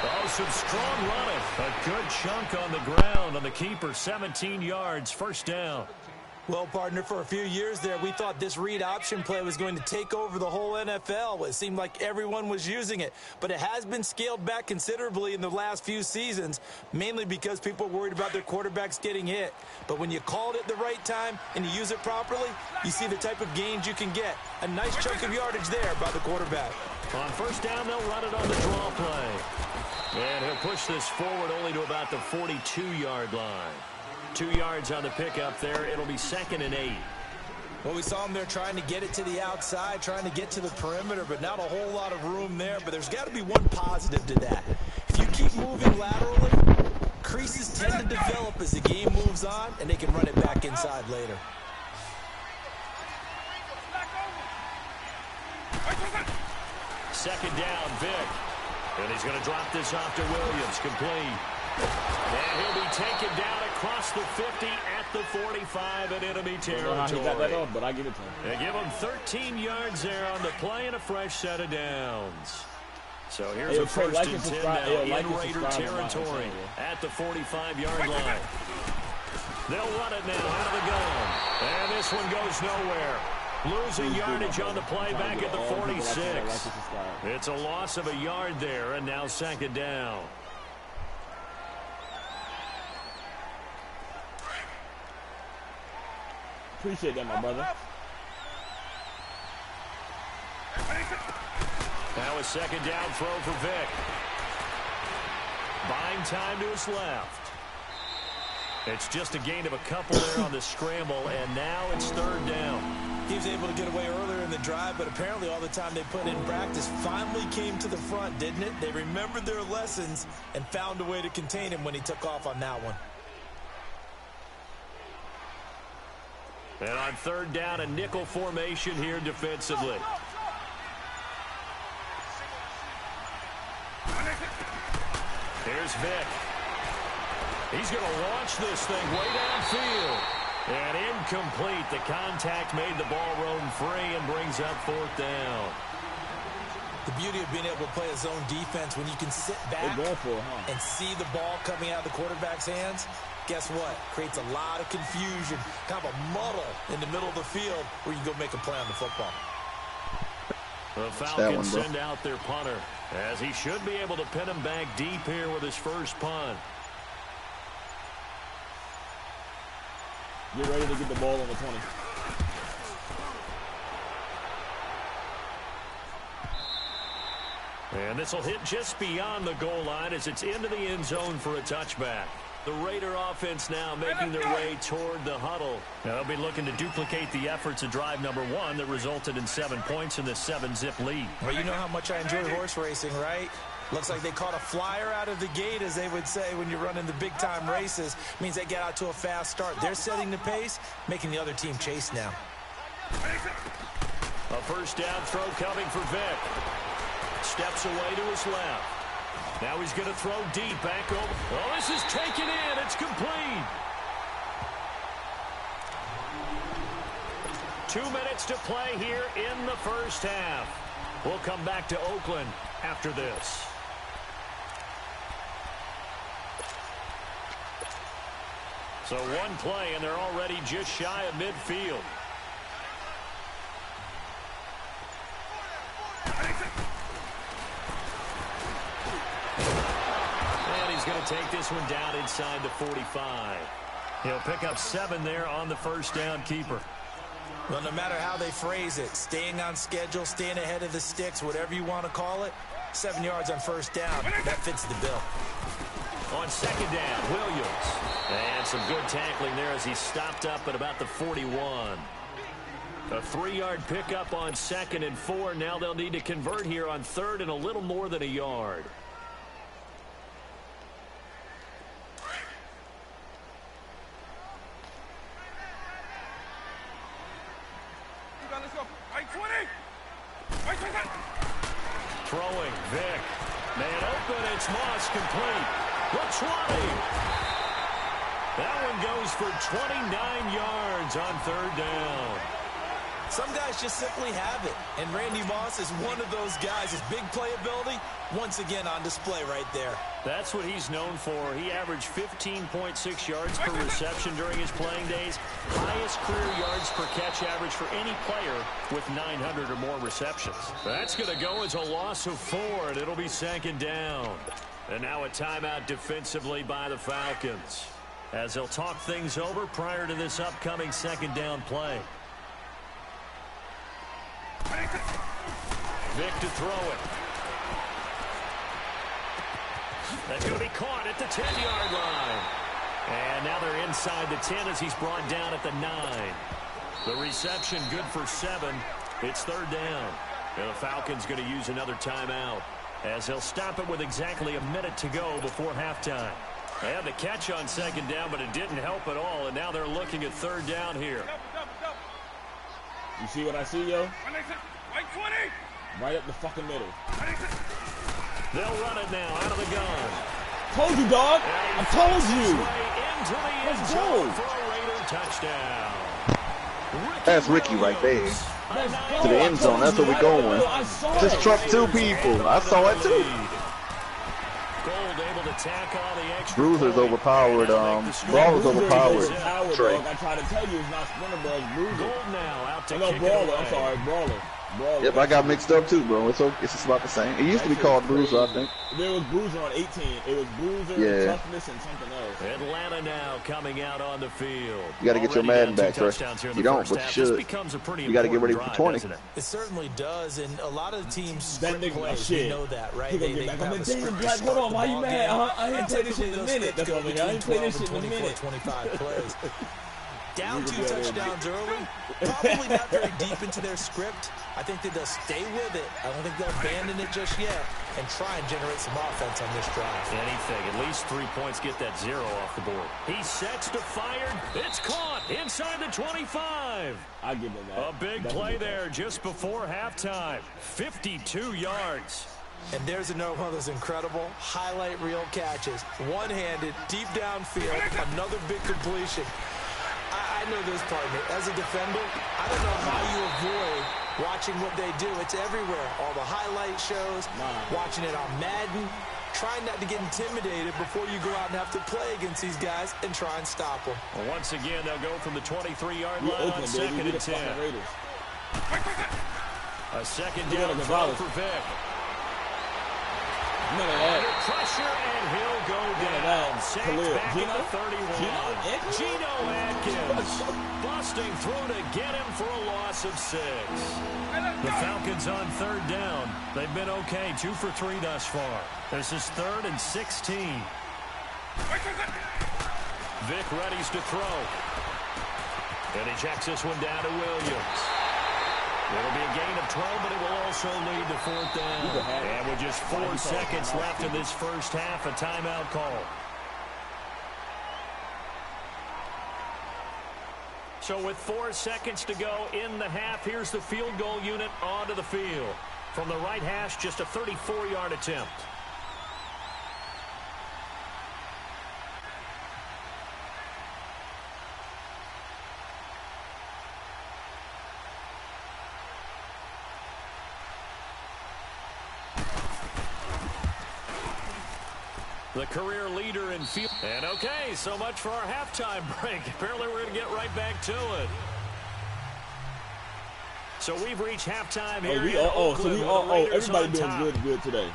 S1: Oh, some strong running. A good chunk on the ground on the keeper. 17 yards, first down.
S3: Well, partner, for a few years there, we thought this read option play was going to take over the whole NFL. It seemed like everyone was using it, but it has been scaled back considerably in the last few seasons, mainly because people are worried about their quarterbacks getting hit. But when you call it at the right time and you use it properly, you see the type of gains you can get. A nice chunk of yardage there by the quarterback.
S1: On first down, they'll run it on the draw play. And he'll push this forward only to about the 42-yard line. 2 yards on the pickup there. It'll be 2nd and 8.
S3: Well, we saw him there trying to get it to the outside, trying to get to the perimeter, but not a whole lot of room there. But there's got to be one positive to that. If you keep moving laterally, creases tend to develop as the game moves on, and they can run it back inside later.
S1: Second down, Vic. And he's going to drop this off to Williams, complete. And he'll be taken down across the 50 at the 45 in enemy territory.
S5: I don't know how he got that off, but I give it to him.
S1: They give him 13 yards there on the play and a fresh set of downs. So here's a first and 10 now in Raider territory at the 45-yard line. They'll run it now out of the gun. And this one goes nowhere. Losing yardage on the play back at the 46. It's a loss of a yard there, and now 2nd down.
S5: Appreciate that, my brother.
S1: Now a 2nd down throw for Vic. Buying time to his left. It's just a gain of a couple there on the scramble, and now it's 3rd down.
S3: He was able to get away earlier in the drive, but apparently all the time they put in practice finally came to the front, didn't it? They remembered their lessons and found a way to contain him when he took off on that one.
S1: And on 3rd down, a nickel formation here defensively. Here's Vic. He's going to launch this thing way downfield. And incomplete. The contact made the ball roam free and brings up 4th down.
S3: The beauty of being able to play a zone defense when you can sit back and see the ball coming out of the quarterback's hands, guess what? Creates a lot of confusion, kind of a muddle in the middle of the field where you can go make a play on the football.
S1: The Falcons send out their punter, as he should be able to pin him back deep here with his first punt.
S5: Get ready to get the ball on the 20.
S1: And this will hit just beyond the goal line as it's into the end zone for a touchback. The Raider offense now making their way toward the huddle. Now they'll be looking to duplicate the efforts of drive number 1 that resulted in 7 points in this 7-zip lead.
S3: Well, you know how much I enjoy horse racing, right? Looks like they caught a flyer out of the gate, as they would say when you're running the big-time races. Means they get out to a fast start. They're setting the pace, making the other team chase now.
S1: A first down throw coming for Vic. Steps away to his left. Now he's going to throw deep back over. Oh, this is taken in. It's complete. 2 minutes to play here in the first half. We'll come back to Oakland after this. So one play, and they're already just shy of midfield. And he's going to take this one down inside the 45. He'll pick up 7 there on the first down keeper.
S3: Well, no matter how they phrase it, staying on schedule, staying ahead of the sticks, whatever you want to call it, 7 yards on first down, that fits the bill.
S1: On second down, Williams. And some good tackling there as he stopped up at about the 41. A 3-yard pickup on 2nd and 4. Now they'll need to convert here on 3rd and a little more than a yard. Throwing, Vic. Man open, it's Moss, complete. The 20. That one goes for 29 yards on 3rd down.
S3: Some guys just simply have it, and Randy Moss is one of those guys. His big playability, once again on display right there.
S1: That's what he's known for. He averaged 15.6 yards per reception during his playing days. Highest career yards per catch average for any player with 900 or more receptions. That's going to go as a loss of 4, and it'll be 2nd down. And now a timeout defensively by the Falcons, as they'll talk things over prior to this upcoming 2nd down play. Vic to throw it. That's going to be caught at the 10-yard line. And now they're inside the 10 as he's brought down at the 9. The reception good for 7. It's 3rd down. And the Falcons going to use another timeout, as they'll stop it with exactly a minute to go before halftime. They had the catch on 2nd down, but it didn't help at all. And now they're looking at 3rd down here.
S5: You see what I see, yo? Right up the fucking middle.
S1: They'll run it now out of the gun.
S5: Told you, dog. I told you.
S1: Into the end zone for a Raider touchdown.
S6: That's Ricky right there. To the end zone. That's where we're going. Just truck 2 people. I saw it too.
S1: Gold able to tack on the extra.
S6: Bruiser's overpowered. Brawler's overpowered. Trey.
S5: I tried to tell you it's not Splinter, bro. It's Bruiser.
S1: Gold now out to
S5: no,
S1: kick
S5: Brawler.
S1: it away.
S5: I'm sorry, Brawler.
S6: Yep, I got mixed up too, bro. It's just about the same. It used to be called Bruiser, I think.
S5: There was Bruiser on 18. It was Bruiser, Toughness, and something else.
S1: Atlanta now coming out on the field.
S6: You got to get your Madden back, Trey. You don't, but you should. You got to get ready for 20.
S3: It certainly does, and a lot of the teams
S5: that nigga
S3: plays,
S5: shit.
S3: we know that, right?
S5: He gonna get back. I'm like, damn, Black, hold on, why you mad? I ain't played this shit in a minute. That's what I mean. I ain't played this shit in a minute.
S3: 25 plays. Down 2 touchdowns early, probably not very deep into their script. I think that they'll stay with it. I don't think they'll abandon it just yet and try and generate some offense on this drive.
S1: Anything, at least 3 points, get that 0 off the board. He sets to fire. It's caught inside the 25.
S5: I give him that.
S1: A big play there just before halftime. 52 yards.
S3: And there's another one of those incredible highlight reel catches. One-handed, deep downfield, another big completion. I know this, partner. As a defender, I don't know how you avoid watching what they do. It's everywhere. All the highlight shows, watching it on Madden, trying not to get intimidated before you go out and have to play against these guys and try and stop them.
S1: Well, once again, they'll go from the 23-yard line on 2nd and 10. A second down throw for Vic. Under pressure, and he'll go down. Sacked back at the 31. Geno Atkins busting through to get him for a loss of 6. The Falcons on 3rd down. They've been okay, 2 for 3 thus far. This is 3rd and 16. Vic readies to throw. And he checks this one down to Williams. It'll be a gain of 12, but it will also lead to 4th down. And with just 4 seconds left in this first half, a timeout call. So with 4 seconds to go in the half, here's the field goal unit onto the field. From the right hash, just a 34-yard attempt. The career leader in field. And okay, so much for our halftime break. Apparently we're going to get right back to it. So we've reached halftime here.
S5: Everybody doing good today.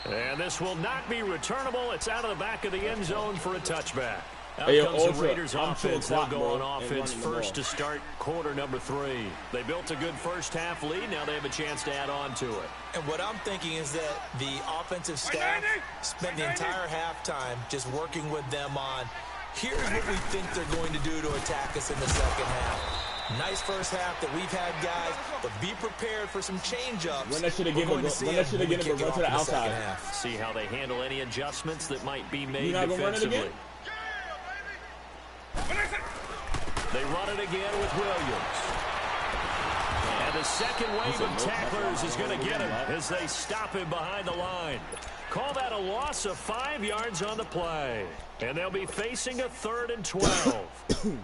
S1: And this will not be returnable. It's out of the back of the end zone for a touchback. Out
S5: Hey,
S1: comes
S5: Ultra,
S1: the Raiders offense. They'll go on offense first to start quarter number 3. They built a good first half lead. Now they have a chance to add on to it.
S3: And what I'm thinking is that the offensive staff spent the entire halftime just working with them on, here's what we think they're going to do to attack us in the second half. Nice first half that we've had, guys, but be prepared for some change-ups.
S5: When they should have given him a run to the outside.
S1: See how they handle any adjustments that might be made
S5: defensively.
S1: They run it again with Williams. And the second wave of tacklers is going to get him as they stop him behind the line. Call that a loss of 5 yards on the play. And they'll be facing a 3rd and 12.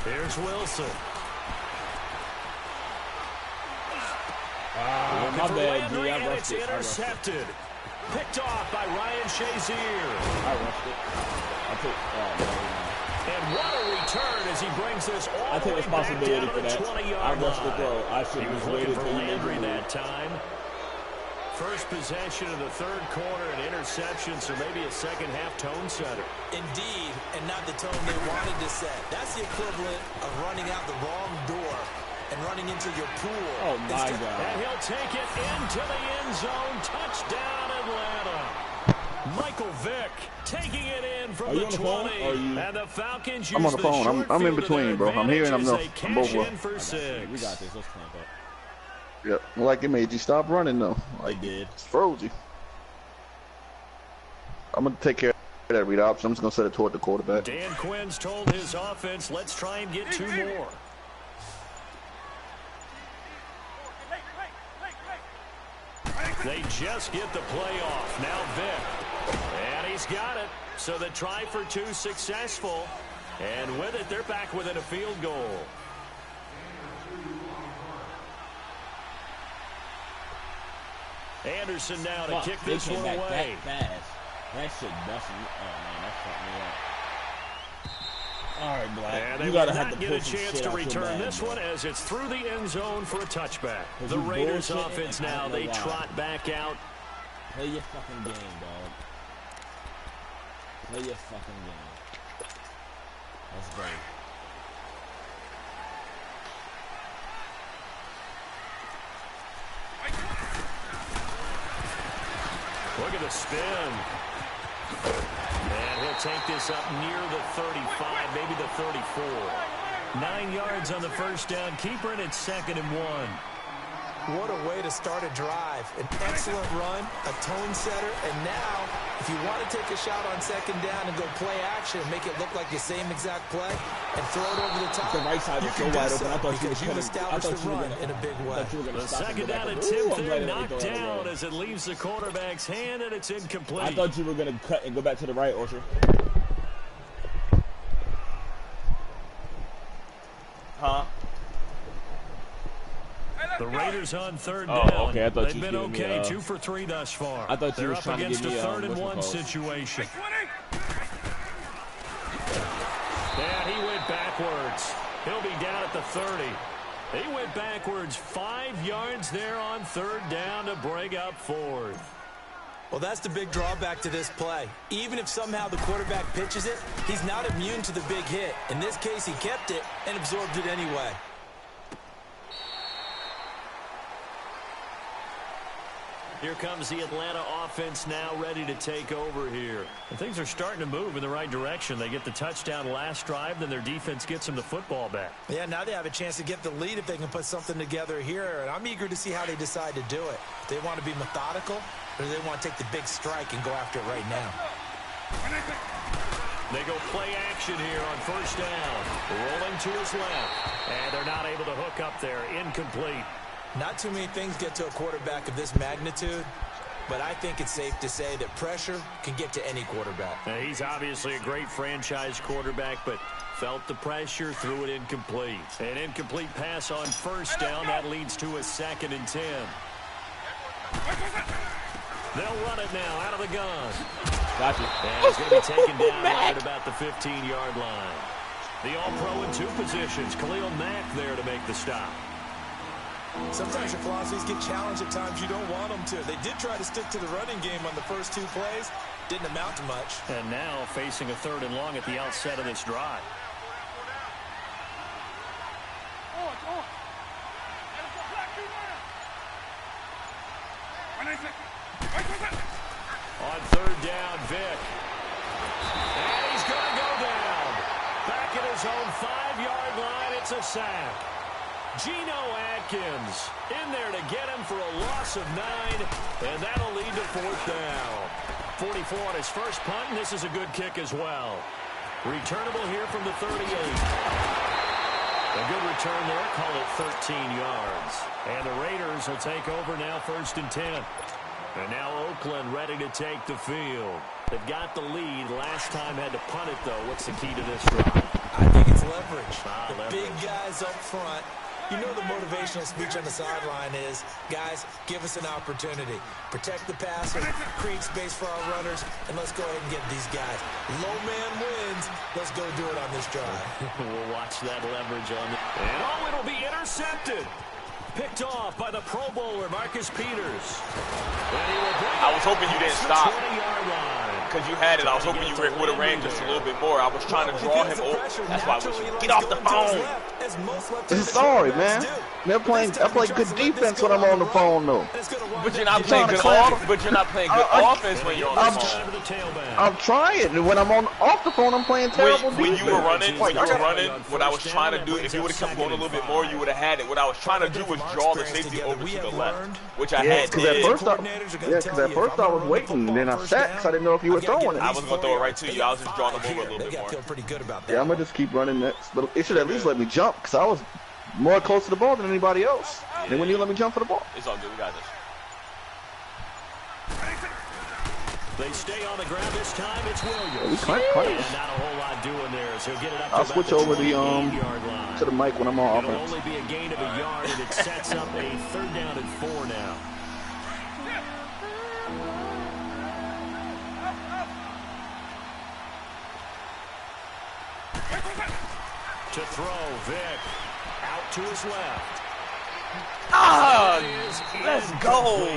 S1: Here's Wilson.
S5: My bad, G. I rushed
S1: it's
S5: it.
S1: intercepted. Picked off by Ryan Shazier.
S5: I rushed it.
S1: And what a return as he brings this all the way back down to the 20-yard line.
S5: Rushed the throw. I should
S1: He was
S5: have
S1: looking
S5: waited
S1: for
S5: till
S1: Landry that time. First possession of the 3rd quarter, an interception, so maybe a second-half tone setter.
S3: Indeed, and not the tone they wanted to set. That's the equivalent of running out the wrong door and running into your pool.
S5: Oh, my God.
S1: And he'll take it into the end zone. Touchdown, Atlanta. Michael Vick taking it in from the 20. And the Falcons use
S6: I'm on the phone. I'm in between, bro. I'm here and I'm both.
S1: We got
S5: this. Let's clamp up.
S6: Yep. Like it made you stop running, though. Like
S5: it did.
S6: It froze you. I'm going to take care of that read option. I'm just going to set it toward the quarterback.
S1: Dan Quinn's told his offense, let's try and get 2 more. They just get the play off. Now Vick. And he's got it. So the try for 2 successful. And with it, they're back within a field goal. Anderson now to kick this one away.
S5: That shit busted me. Oh, man, that fucked me up. All right, Black.
S1: And they will not get a chance to return this one as it's through the end zone for a touchback. The Raiders offense now, they trot back out.
S5: Play your fucking game, dog. Play your fucking game. Let's go.
S1: Look at the spin. And he'll take this up near the 35, maybe the 34. 9 yards on the first down. Keeper, and it's 2nd and 1.
S3: What a way to start a drive. An excellent run, a tone setter, and now, if you want to take a shot on 2nd down and go play action and make it look like the same exact play and throw it over the top,
S5: the right side is so wide open. I thought
S3: because you've established the run in a big way.
S1: The 2nd down attempt there knocked down as it leaves the quarterback's hand, and it's incomplete.
S5: I thought you were going to cut and go back to the right, Ultra.
S2: Huh?
S1: The Raiders on 3rd down.
S5: Oh, okay. I thought
S1: they've been okay, 2 for 3 thus far.
S5: I thought you
S1: They're
S5: were
S1: up
S5: trying
S1: against
S5: to give me
S1: a 3rd and 1 situation. And he went backwards. He'll be down at the 30. He went backwards 5 yards there on 3rd down to bring up 4th.
S3: Well, that's the big drawback to this play. Even if somehow the quarterback pitches it, he's not immune to the big hit. In this case, he kept it and absorbed it anyway.
S1: Here comes the Atlanta offense now ready to take over here. And things are starting to move in the right direction. They get the touchdown last drive, then their defense gets them the football back.
S3: Yeah, now they have a chance to get the lead if they can put something together here. And I'm eager to see how they decide to do it. Do they want to be methodical, or do they want to take the big strike and go after it right now?
S1: They go play action here on first down. Rolling to his left. And they're not able to hook up there. Incomplete.
S3: Not too many things get to a quarterback of this magnitude, but I think it's safe to say that pressure can get to any quarterback.
S1: Now, he's obviously a great franchise quarterback, but felt the pressure, threw it incomplete. An incomplete pass on first down. That leads to a 2nd and 10. They'll run it now out of the gun.
S2: Gotcha.
S1: And he's going to be taken down right at about the 15-yard line. The all-pro in 2 positions. Khalil Mack there to make the stop.
S3: Sometimes your philosophies get challenged at times you don't want them to. They did try to stick to the running game on the first 2 plays. Didn't amount to much.
S1: And now facing a 3rd and long at the outset of this drive. On 3rd down, Vick. And he's going to go down. Back at his own 5-yard line, it's a sack. Geno Atkins in there to get him for a loss of 9, and that'll lead to 4th down. 44 on his first punt, and this is a good kick as well. Returnable here from the 38. A good return there, call it 13 yards. And the Raiders will take over now 1st and 10. And now Oakland ready to take the field. They've got the lead. Last time had to punt it, though. What's the key to this drive?
S3: I think it's leverage. The
S1: leverage.
S3: Big guys up front. You know the motivational speech on the sideline is, guys, give us an opportunity. Protect the passer, create space for our runners, and let's go ahead and get these guys. Low man wins. Let's go do it on this drive.
S1: We'll watch that leverage on it. And oh, it'll be intercepted. Picked off by the Pro Bowler, Marcus Peters.
S2: I was hoping you didn't stop. Because you had it. I was hoping you would have ran just a little bit more. I was trying to draw him over. That's why I was get off the phone.
S6: Sorry, man. I play good defense when I'm on the phone, though.
S2: But you're not playing good offense. But you're not playing good offense when you're on the phone.
S6: I'm trying. When I'm off the phone, I'm playing terrible defense.
S2: When you were running, what I was trying to do, if you would have kept going a little bit more, you would have had it. What I was trying to do was draw the safety over to the left, which I had.
S6: Because at first I was waiting, and then I sat because I didn't know if you were throwing it.
S2: I was going to throw it right to you. I was just drawing them over a little bit more.
S6: Yeah, I'm going to just keep running next. But it should at least let me jump because I was more close to the ball than anybody else. And then when you let me jump for the ball.
S2: It's all good. We got this.
S1: They stay on the ground this time. It's Williams.
S6: And
S1: not a whole lot doing there, so get it up to
S6: I'll switch over to the mic when I'm on offense.
S1: It'll only be a gain of a yard, and it sets up a 3rd down and 4 now. To throw, Vick. Out to his left.
S2: Let's go.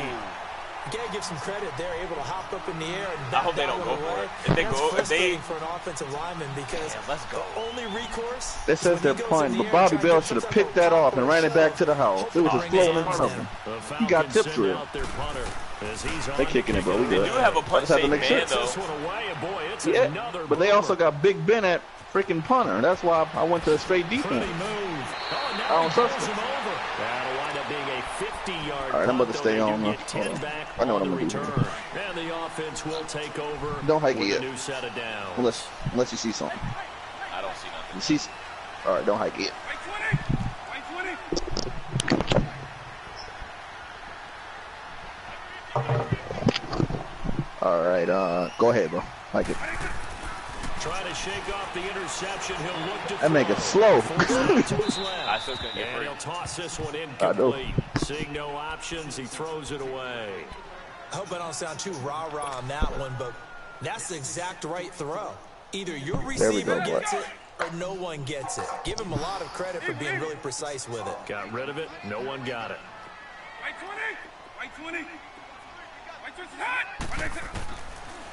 S3: You gotta give some credit. They're able to hop up in the air. And
S2: I hope they don't go for it. If they go, if they
S3: for an offensive lineman because
S2: let's go.
S3: The only recourse.
S6: They said they're punting, but Bobby Bell should have picked that off and ran it back to the house. It was just flowing in front of him. He got tipped to it. They kicking it, bro. We good.
S2: They do have a punt safe man, though.
S6: Yeah, but they also got Big Ben at freaking punter. That's why I went to a straight defense. I don't trust him. All right, I'm about to stay on. I know what I'm going to do.
S1: And the offense will take over.
S6: Don't hike it yet. Unless you see something.
S2: I don't see nothing.
S6: All right, don't hike it. All right, go ahead, bro. Hike it.
S1: Try to shake off the interception. He'll look to
S6: that make it slow.
S2: I still couldn't get free.
S1: He'll toss this one incomplete. Seeing no options, he throws it away.
S3: I hope I don't sound too rah-rah on that one, but that's the exact right throw. Either your receiver gets it or no one gets it. Give him a lot of credit for being really precise with it.
S1: Got rid of it. No one got it.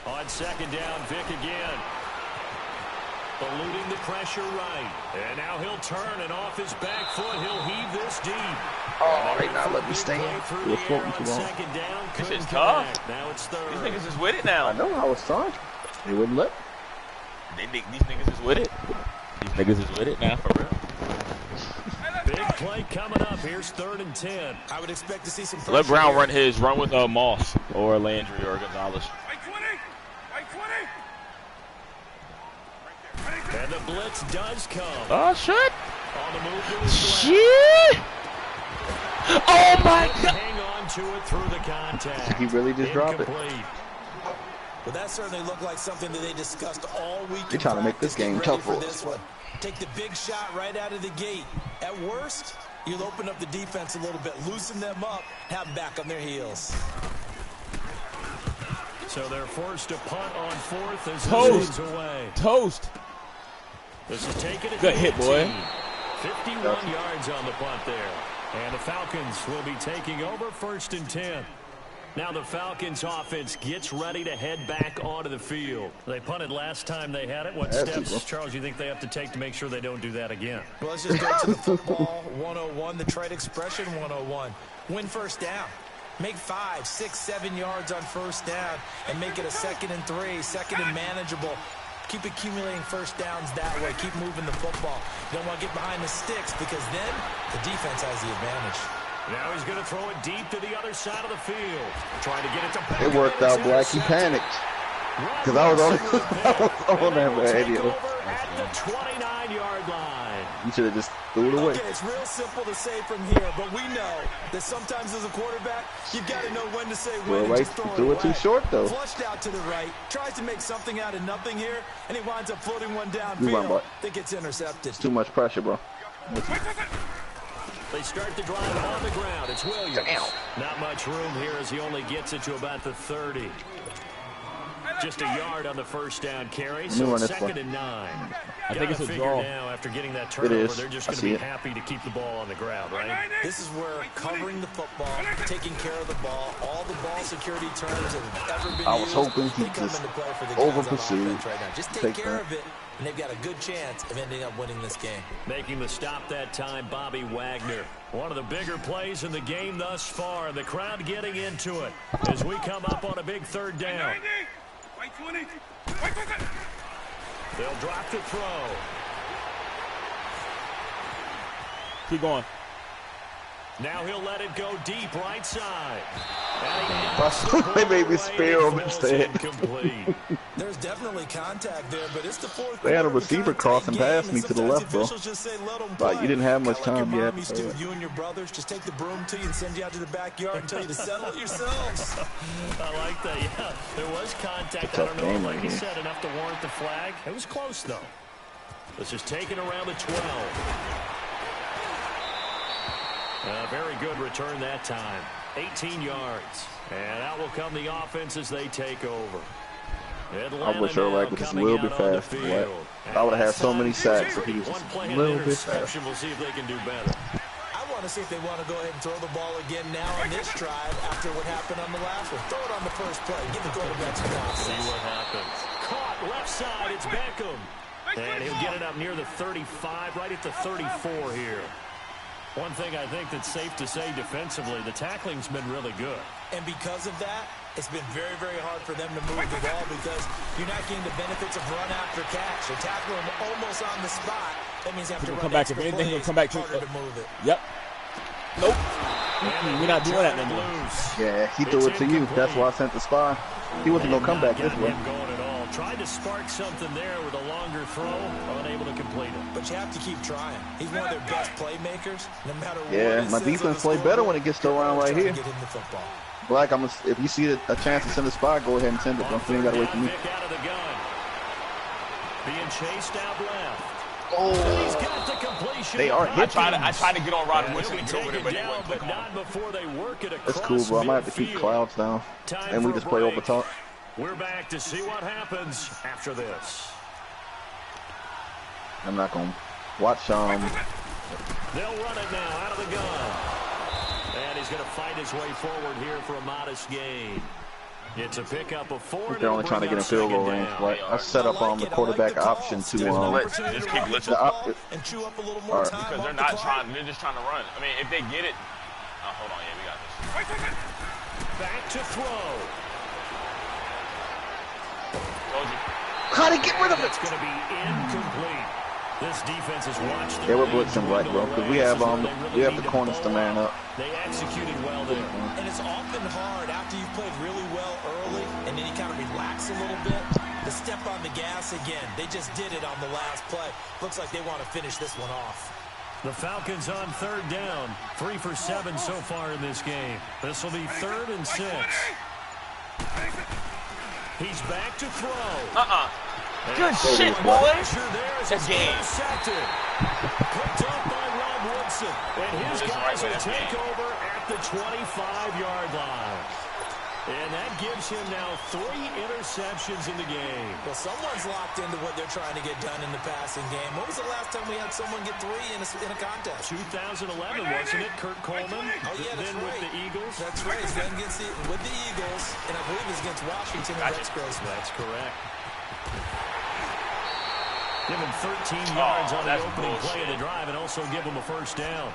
S1: On second down, Vic again. Eluding the pressure right. And now he'll turn, and off his back foot, he'll heave this deep.
S6: Oh, they not let me stand. It was floating too long.
S2: This is tough.
S1: Now it's third.
S2: These niggas is with it now.
S6: I know, I was trying. They wouldn't let.
S2: These niggas is with it. These niggas is with it now, for real.
S1: Big play coming up. Here's 3rd and 10.
S3: I would expect to see some pressure.
S2: Let Brown run his. Run with Moss or Landry or Gonzalez.
S1: And the blitz does come.
S2: Oh, shit.
S1: On the move to his
S2: Shit. Oh, my God.
S1: Hang on to it through the contact.
S6: He really just dropped it.
S3: Well, that certainly looked like something that they discussed all week.
S6: They're trying to make this game tough for us.
S3: Take the big shot right out of the gate. At worst, you'll open up the defense a little bit, loosen them up, have them back on their heels.
S1: So they're forced to punt on 4th as
S2: Toast.
S1: away.
S2: Toast.
S1: This is taken at
S2: Good hit, boy.
S1: 51 yards on the punt there. And the Falcons will be taking over 1st and 10. Now the Falcons offense gets ready to head back onto the field. They punted last time they had it. What steps, Charles, you think they have to take to make sure they don't do that again?
S3: Well, let's just go to the football 101, the trade expression 101. Win first down. Make 5, 6, 7 yards on first down and make it a 2nd and 3, 2nd and manageable. Keep accumulating first downs that way. Keep moving the football. You don't want to get behind the sticks because then the defense has the advantage.
S1: Now he's going to throw it deep to the other side of the field. Trying to get it to back.
S6: It worked out, Black. He panicked. Because I was on that radio.
S1: At the 29-yard line.
S6: You should have just threw it away.
S3: Okay, it's real simple to say from here, but we know that sometimes as a quarterback, you've got to know when to say when and just throw it
S6: too short, though.
S3: Flushed out to the right, tries to make something out of nothing here, and he winds up floating one downfield that gets intercepted.
S6: It's too much pressure, bro.
S1: They start the drive on the ground. It's Williams. Not much room here as he only gets it to about the 30. Just a yard on the first down carry, so it's 2nd and 9.
S2: I think it's a draw.
S1: Now, after getting that turnover, they're just going to be
S6: it.
S1: happy to keep the ball on the ground, right?
S3: This is where covering the football, taking care of the ball, all the ball security terms have ever been
S6: I was
S3: used,
S6: hoping he
S3: they come
S6: just
S3: into play for the
S6: over-pursued.
S3: right now. Just take care of it, and they've got a good chance of ending up winning this game.
S1: Making the stop that time, Bobby Wagner. One of the bigger plays in the game thus far. The crowd getting into it as we come up on a big 3rd down. They'll drop the throw.
S2: Keep going.
S1: Now he'll let it go deep right side.
S6: They made me spare him instead.
S3: There's definitely contact there, but it's the 4th.
S6: They had a receiver crossing past me to the left, bro. Like, you didn't have much time yet.
S3: You and your brothers just take the broom to you and send you out to the backyard and tell you to settle it yourselves.
S1: I like that, yeah. There was contact. I don't know, like you said, enough to warrant the flag. It was close, though. This is taken around the 12. Very good return that time. 18 yards. And out will come the offense as they take over.
S6: I wish Urlacher was just a little bit faster. I would have had so many sacks if he was just a little bit faster.
S1: We'll see if they can do better.
S3: I want to see if they want to go ahead and throw the ball again now on this drive after what happened on the last one. Throw it on the first play. Give the quarterback some confidence.
S1: See what happens. Caught left side. It's Beckham. And he'll get it up near the 35, right at the 34 here. One thing I think that's safe to say defensively, the tackling's been really good.
S3: And because of that, it's been very, very hard for them to move the ball because you're not getting the benefits of run after catch. You're tackling them almost on the spot. That means you have to run
S2: back. If anything, he'll come back to
S3: move it.
S2: Yep. Nope. We're not doing that no more.
S6: Yeah, he threw it to you. That's why I sent the spy. He wasn't going to come back this way.
S1: Tried to spark something there with a longer throw, unable to complete it.
S3: But you have to keep trying. He's one of their best playmakers, no matter what.
S6: Yeah, my defense play better when it gets to around right here.
S3: Get in the football.
S6: Black, if you see a chance to send a spot, go ahead and send it. Don't you ain't got to wait for me.
S1: Out of the gun. Being chased out left.
S6: Oh,
S1: he's got the completion.
S6: They are hitting.
S2: I tried to get on Rod Woodson and get over there, but
S1: down, but not before they work it across.
S6: That's cool, bro. I might have to keep clouds down, and we just play over top.
S1: We're back to see what happens after this.
S6: I'm not going to watch
S1: They'll run it now out of the gun. And he's going to fight his way forward here for a modest gain. It's a pickup of 4.
S6: They're only trying to get in field goal range. But I set up on the quarterback option to
S2: just keep blitzing
S3: and chew up a little more time
S2: because they're not trying. They're just trying to run. I mean, if they get it, hold on, yeah, we got this.
S1: Back to throw.
S2: Told you.
S6: How did he get rid of it?
S1: It's going to be incomplete. This defense has watched them.
S6: Yeah, we're blitzing right, bro, because we have the corners to man up.
S1: They executed well there.
S3: And it's often hard after you've played really well early and then you kind of relax a little bit to step on the gas again. They just did it on the last play. Looks like they want to finish this one off.
S1: The Falcons on 3rd down. 3 for 7 so far in this game. This will be 3rd and 6. He's back to throw.
S2: Good shit, boys.
S1: That's game. Picked up by Rob Woodson. And his guys will take over at the 25-yard line. And that gives him now 3 interceptions in the game.
S3: Well, someone's locked into what they're trying to get done in the passing game. When was the last time we had someone get 3 in a contest?
S1: 2011, wasn't it? Kurt Coleman.
S3: Oh, yeah, that's
S1: then
S3: right.
S1: with the Eagles.
S3: That's right. He's been with the Eagles, and I believe it's against Washington and Rex Grossman.
S1: That's correct. Give him 13 yards on the opening play of the drive and also give him a 1st down.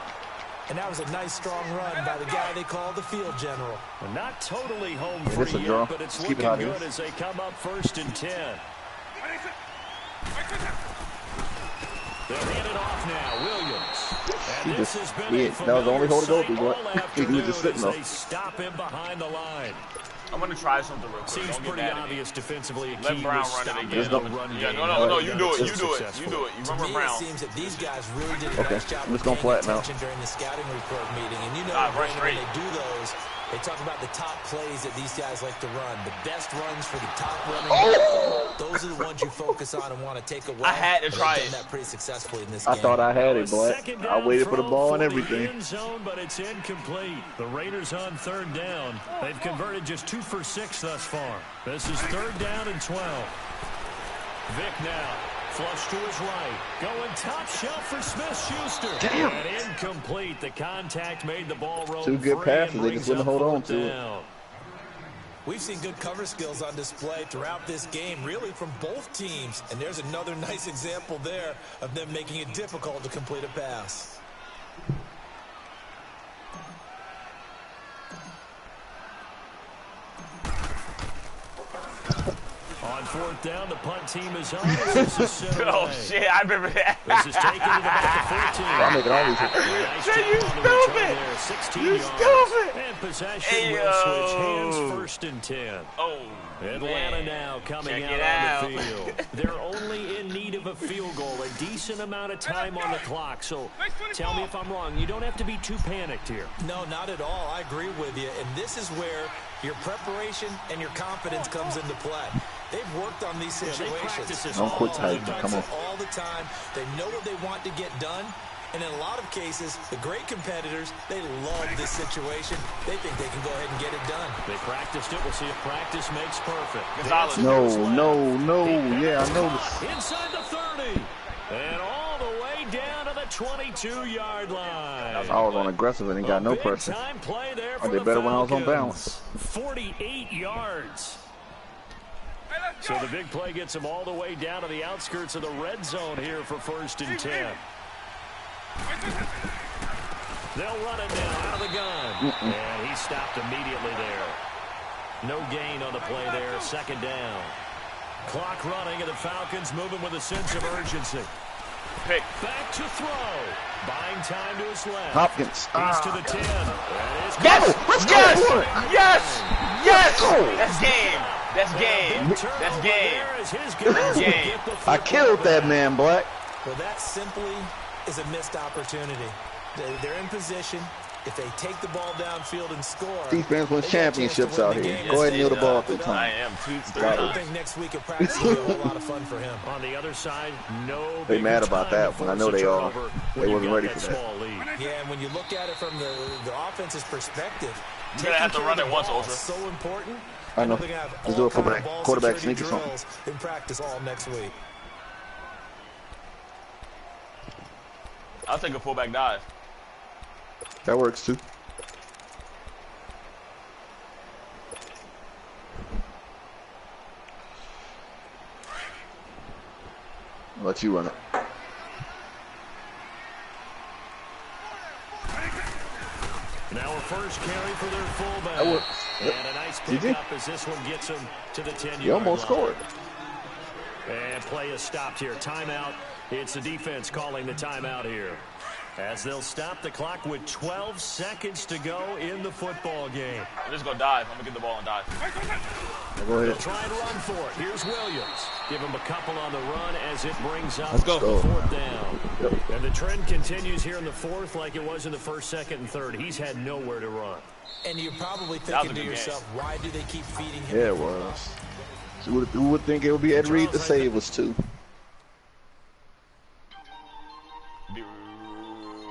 S3: And that was a nice, strong run by the guy they call the field general.
S1: Well, not totally home free yet, but it's looking good as they come up 1st and 10. They'll hand it off now. Williams. And this has been
S6: that was the only hold to go through, boy. He was just sitting there.
S1: They stop him behind the line.
S2: I'm going to try something real quick.
S1: Seems pretty obvious defensively.
S2: Let Brown run it again. No, you do it. You do it. You do it. You run with Brown.
S3: It seems that these guys really did a nice job
S6: I'm just going to flatten out.
S3: during the scouting report meeting. And you know, when they do those, they talk about the top plays that these guys like to run. The best runs for the top running backs. Those are the ones you focus on and want to take away.
S2: I had to try it.
S3: Done that pretty successfully in this game.
S6: I thought I had it, boy. I waited for the ball and everything.
S1: End zone, but it's incomplete. The Raiders on 3rd down. They've converted just 2 for 6 thus far. This is 3rd down and 12. Vic now. Flush to his right. Going top shelf for Smith-Schuster.
S6: Damn.
S1: And incomplete. The contact made the ball roll.
S6: 2 good passes. They just wouldn't hold on to it.
S3: We've seen good cover skills on display throughout this game, really from both teams. And there's another nice example there of them making it difficult to complete a pass.
S1: On 4th down, the punt team is on. This is
S2: oh, shit, I remember that.
S1: This is taken to about the 14.
S6: I'm making all these.
S1: Nice you stupid. And possession will switch hands 1st and 10.
S2: Oh,
S1: Atlanta now coming out on the field. They're only in need of a field goal, a decent amount of time on the clock. So tell me if I'm wrong. You don't have to be too panicked here.
S3: No, not at all. I agree with you. And this is where your preparation and your confidence comes into play. They've worked on these situations.
S6: Don't quit tight. Come on.
S3: All the time. They know what they want to get done. And in a lot of cases, the great competitors, they love this situation. They think they can go ahead and get it done.
S1: They practiced it. We'll see if practice makes perfect.
S6: No. Yeah, I noticed.
S1: Inside the 30. And all the way down to the 22-yard line.
S6: I was on aggressive and he got no pressure. I did better when I was on balance.
S1: 48 yards. So the big play gets him all the way down to the outskirts of the red zone here for 1st and 10. They'll run it now out of the gun. And he stopped immediately there. No gain on the play there. 2nd down. Clock running and the Falcons moving with a sense of urgency.
S2: Pick.
S1: Back to throw. Buying time to his left.
S6: Hopkins.
S1: He's to the 10.
S2: Yes! That's game. That's game.
S6: I killed that man, Black.
S3: Well, that simply is a missed opportunity. They're in position. If they take the ball downfield and score,
S6: defense wins championships out here. Go ahead and kneel the ball 3 times.
S2: I am 2-3.
S3: I think next week at practice will be a whole lot of fun for him.
S1: On the other side, no.
S6: They mad about that one. I know they are. They wasn't ready for that.
S3: Yeah, and when you look at it from the offense's perspective,
S2: you're going to have to run it once, Ultra.
S3: So important.
S6: I know. Let's do it for quarterback sneak or something.
S3: In practice all next week.
S2: I'll take a fullback dive.
S6: That works too. let you run it.
S1: Now a first carry for their fullback.
S6: Yep.
S1: And a nice pickup as this one gets him to the 10-yard line.
S6: You almost scored.
S1: And play is stopped here. Timeout. It's the defense calling the timeout here, as they'll stop the clock with 12 seconds to go in the football game.
S2: I'm just going to dive. I'm going to get the ball and dive.
S6: Go ahead.
S1: They'll try and run for it. Here's Williams. Give him a couple on the run as it brings up
S5: Let's go.
S1: the fourth down.
S6: Yep.
S1: And the trend continues here in the fourth like it was in the first, second, and third. He's had nowhere to run.
S3: And you're probably thinking to yourself, why do they keep feeding him?
S6: Yeah, it was. Who would think it would be Ed Reed to say it was 2?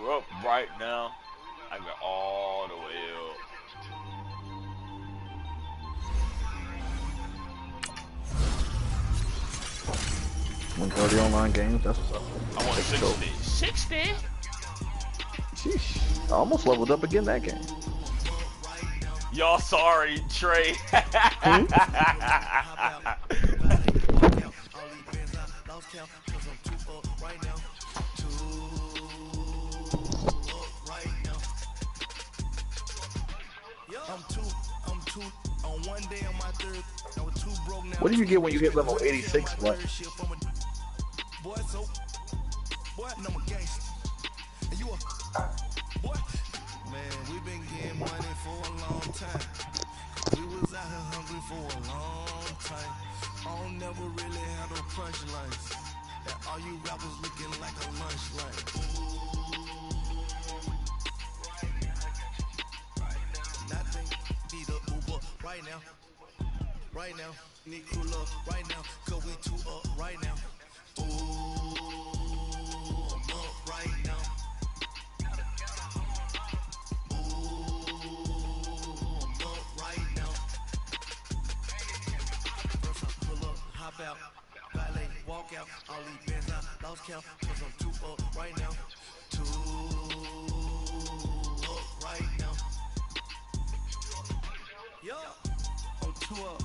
S2: Up right now. I got all the way up.
S6: $130 online games. That's what's up.
S2: I want 60. 60?
S6: Sheesh. I almost leveled up again that game.
S2: Y'all sorry, Trey.
S6: What do you get when you hit level 86? What?
S7: Man, we been getting money for a long time. We was out here hungry for a long time. I don't never really have no punchlines. And all you rappers looking like a lunch line. Nothing need a Uber right now. Right now, need cooler right now. Cause we two up right now. Ooh, I'm up right now. Hop out, ballet, walk out, all these bands out, lost count, cause I'm 2 up right now. 2 up right now. Yo, I'm 2 up,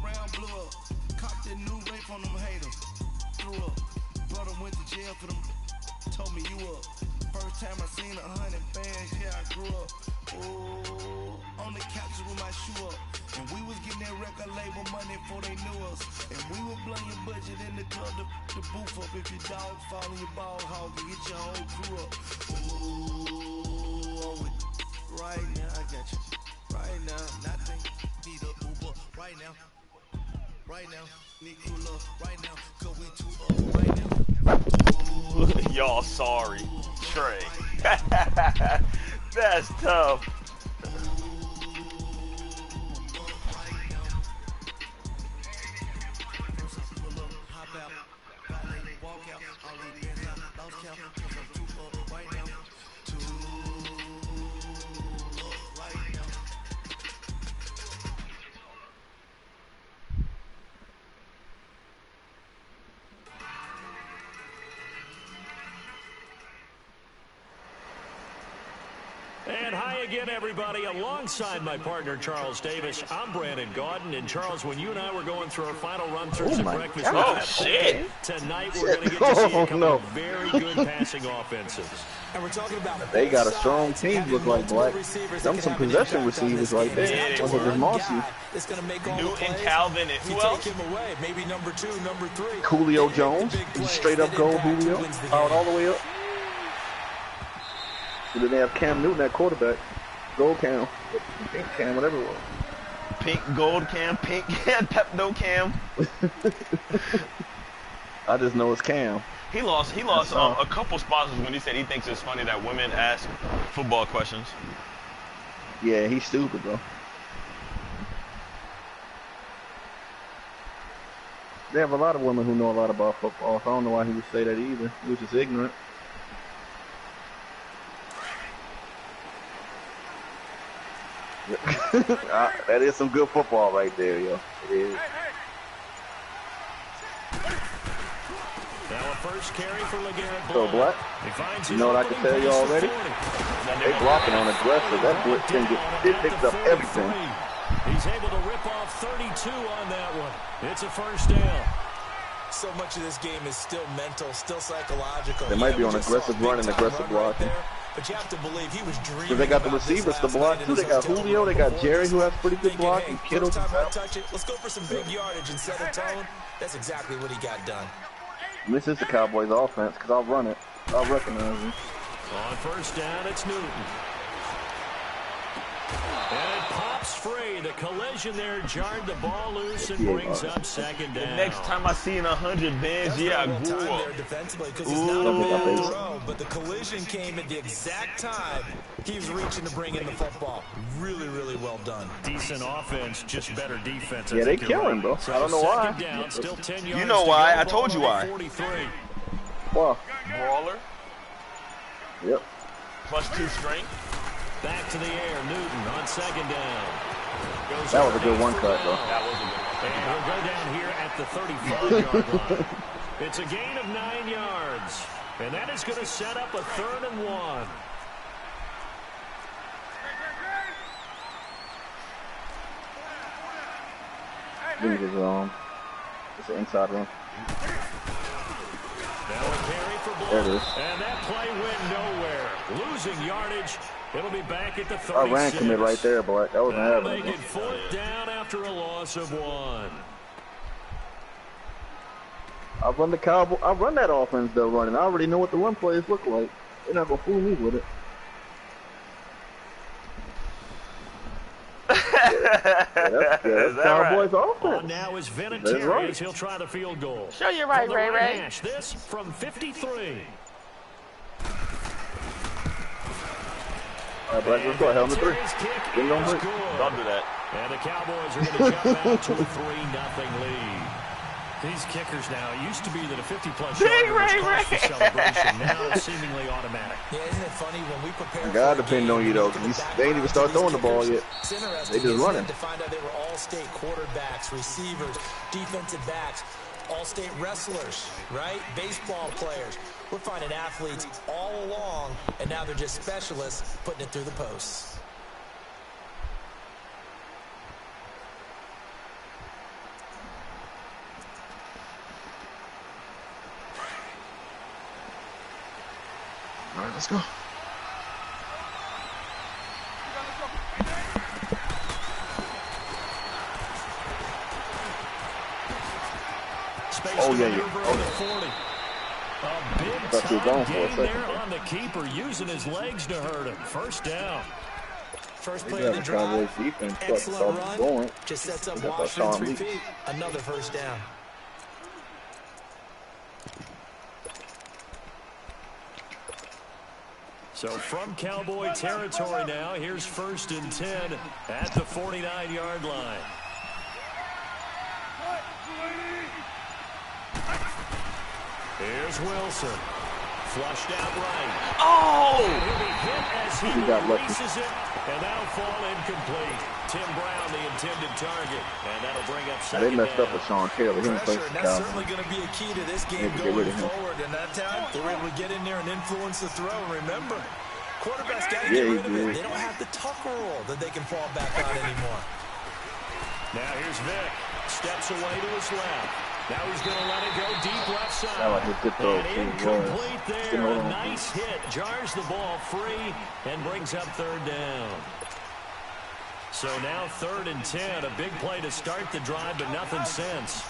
S7: round blew up, copped that new rape on them haters, threw up, brother went to jail for them, told me you up. First time I seen 100 bands, yeah, I grew up. Ooh, on the couch with my shoe up. And we was getting that record label money before they knew us. And we would blow your budget in the club to boof up. If your dog fall in your ball hog, you get your whole crew up. Ooh, right now, I got you. Right now, nothing. Need a Uber right now. Right now, need cooler right now. Cause we 2 up right now.
S2: Y'all sorry, Trey. That's tough.
S1: And hi again, everybody. Alongside my partner, Charles Davis, I'm Brandon Gaudin. And, Charles, when you and I were going through our final run-throughs at breakfast,
S2: shit.
S1: tonight we're going to get to see a couple of very good passing offenses.
S3: And we're talking about
S6: They got a strong team, look like Black. Them some possession receivers right there.
S2: Yeah,
S6: One of the Mossy.
S2: Newton, Calvin, and who else?
S3: Take him away. Maybe number 2, number 3.
S6: Julio Jones. He's straight up goal Julio. Out all the way up. And then they have Cam Newton at quarterback. Gold Cam. Pink Cam, whatever it was.
S2: Pink gold Cam, pink Pepto Cam.
S6: I just know it's Cam.
S2: He lost a couple sponsors when he said he thinks it's funny that women ask football questions.
S6: Yeah, he's stupid, bro. They have a lot of women who know a lot about football, so I don't know why he would say that either. He was just ignorant. That is some good football right there, yo. It is.
S1: Now a first carry for LeGarrette
S6: So, Black, you know what I can tell you already? They blocking on aggressive. That blitz thing it picks up everything.
S1: He's able to rip off 32 on that one. It's a first down.
S3: So much of this game is still mental, still psychological.
S6: They might be on aggressive run and aggressive blocking.
S3: But you have to believe he was dreaming.
S6: Because they got the receivers to block too. They got Julio, they got Jerry who has pretty good blocking. Kittle.
S3: First time I touch it, let's go for some big yardage and set a tone. That's exactly what he got done.
S6: This is the Cowboys offense because I'll run it. I'll recognize him.
S1: On first down, it's Newton. And it pops free. The collision there jarred the ball loose and brings up second down.
S2: The next time I see 100 bands, yeah, I grew up.
S3: Defensively, because it's not a bad throw, but the collision came at the exact time he was reaching to bring in the football. Really, really well done.
S1: Decent offense, just better defense.
S6: Yeah, they killing, bro. I don't know why.
S1: Down, still 10 yards
S2: you know why? I told you why.
S1: 43.
S6: Wow.
S2: Brawler.
S6: Yep.
S2: +2 strength.
S1: Back to the air, Newton on second down.
S6: That was a good one cut, though.
S2: That was a good one.
S1: And he'll go down here at the 35-yard line. It's a gain of 9 yards. And that is going to set up a 3rd and 1.
S6: It's an inside run.
S1: Now a carry for Block.
S6: There it is.
S1: And that play went nowhere. Losing yardage. It'll be back at the 36.
S6: I ran commit right there, boy. That wasn't
S1: That'll
S6: happening.
S1: make it 4th down after a loss of 1.
S6: I run the Cowboy. I run that offense they're running. I already know what the run plays look like. They're not gonna fool me with it. That's Cowboys offense.
S1: Now is Vinatieri. He'll try the field goal.
S2: Show you right, Ray Ray.
S1: Hash. This from 53.
S6: All right, Black, let's go. Helmet 3.
S2: Don't do that.
S1: And the Cowboys are going to jump out to a 3-0 lead. These kickers now, it used to be that a 50-plus yarder was cause for celebration. Now it's seemingly automatic.
S3: Yeah, isn't it funny when we prepare?
S6: God depend on you though, because they ain't even start throwing the ball yet. They just running.
S3: To find out they were all-state quarterbacks, receivers, defensive backs, all-state wrestlers, right? Baseball players. We're finding athletes all along, and now they're just specialists putting it through the posts.
S6: All right, let's go. Oh, yeah, yeah. Oh,
S1: a big time gain there on the keeper, using his legs to hurt him. First down.
S3: First play of the drive. Excellent run. Just sets up Washington's repeat. Another first down.
S1: So from Cowboy territory now, here's 1st and 10 at the 49-yard line. Here's Wilson. Flushed out right.
S2: Oh!
S1: And he'll be hit as he releases it, and that'll fall incomplete. Tim Brown, the intended target, and that'll bring up second.
S6: They messed up with Sean Taylor. He
S3: Pressure, and that's certainly going to be a key to this game going forward. And that time, they were able to get in there and influence the throw. And remember, quarterbacks got to get rid of it. They don't have the Tucker roll that they can fall back on anymore.
S1: Now here's Vic. Steps away to his left. Now he's going to let it go deep left side.
S6: That was a good throw.
S1: And incomplete there. A nice hit. Jars the ball free and brings up 3rd down. So now 3rd and 10. A big play to start the drive, but nothing since.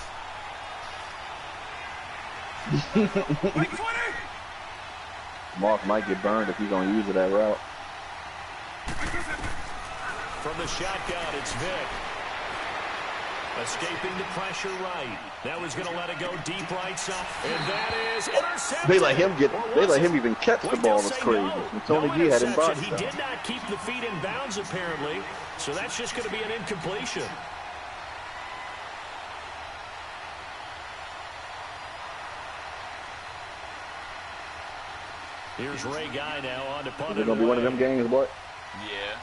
S6: Moss might get burned if he's going to use it that route.
S1: From the shotgun, it's Vic. Escaping the pressure right. Now he's going to let it go deep right side. And that is intercepted.
S6: They let him even catch the ball. That's crazy. And Tony G had him boxed.
S1: He did not keep the feet in bounds, apparently. So that's just going to be an incompletion. Here's Ray Guy now on to punt.
S6: Is it going to be one of them games, boy?
S2: Yeah.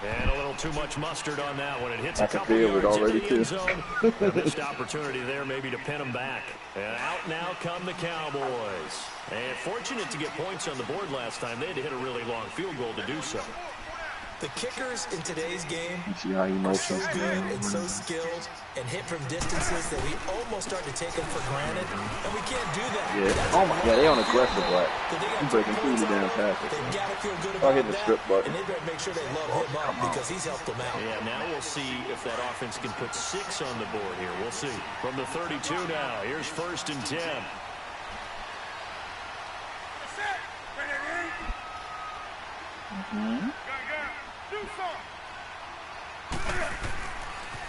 S1: And a little too much mustard on that one. It hits a couple
S6: feel it
S1: yards
S6: already
S1: into the end
S6: too.
S1: zone. A missed opportunity there maybe to pin them back. And out now come the Cowboys. And fortunate to get points on the board last time. They had to hit a really long field goal to do so.
S3: The kickers in today's game
S6: See how he
S3: are so
S6: motions.
S3: good and so skilled and hit from distances that we almost start to take them for granted, and we can't do that.
S6: Yeah. Oh my God, they on aggressive black.
S3: They got
S6: He's breaking through the damn tackle.
S3: They've got to feel good
S6: I'll
S3: about
S6: hit the
S3: that,
S6: strip button.
S3: and they better make sure they load him up because he's helped them out.
S1: Yeah, now we'll see if that offense can put 6 on the board here. We'll see. From the 32 now, here's 1st and 10.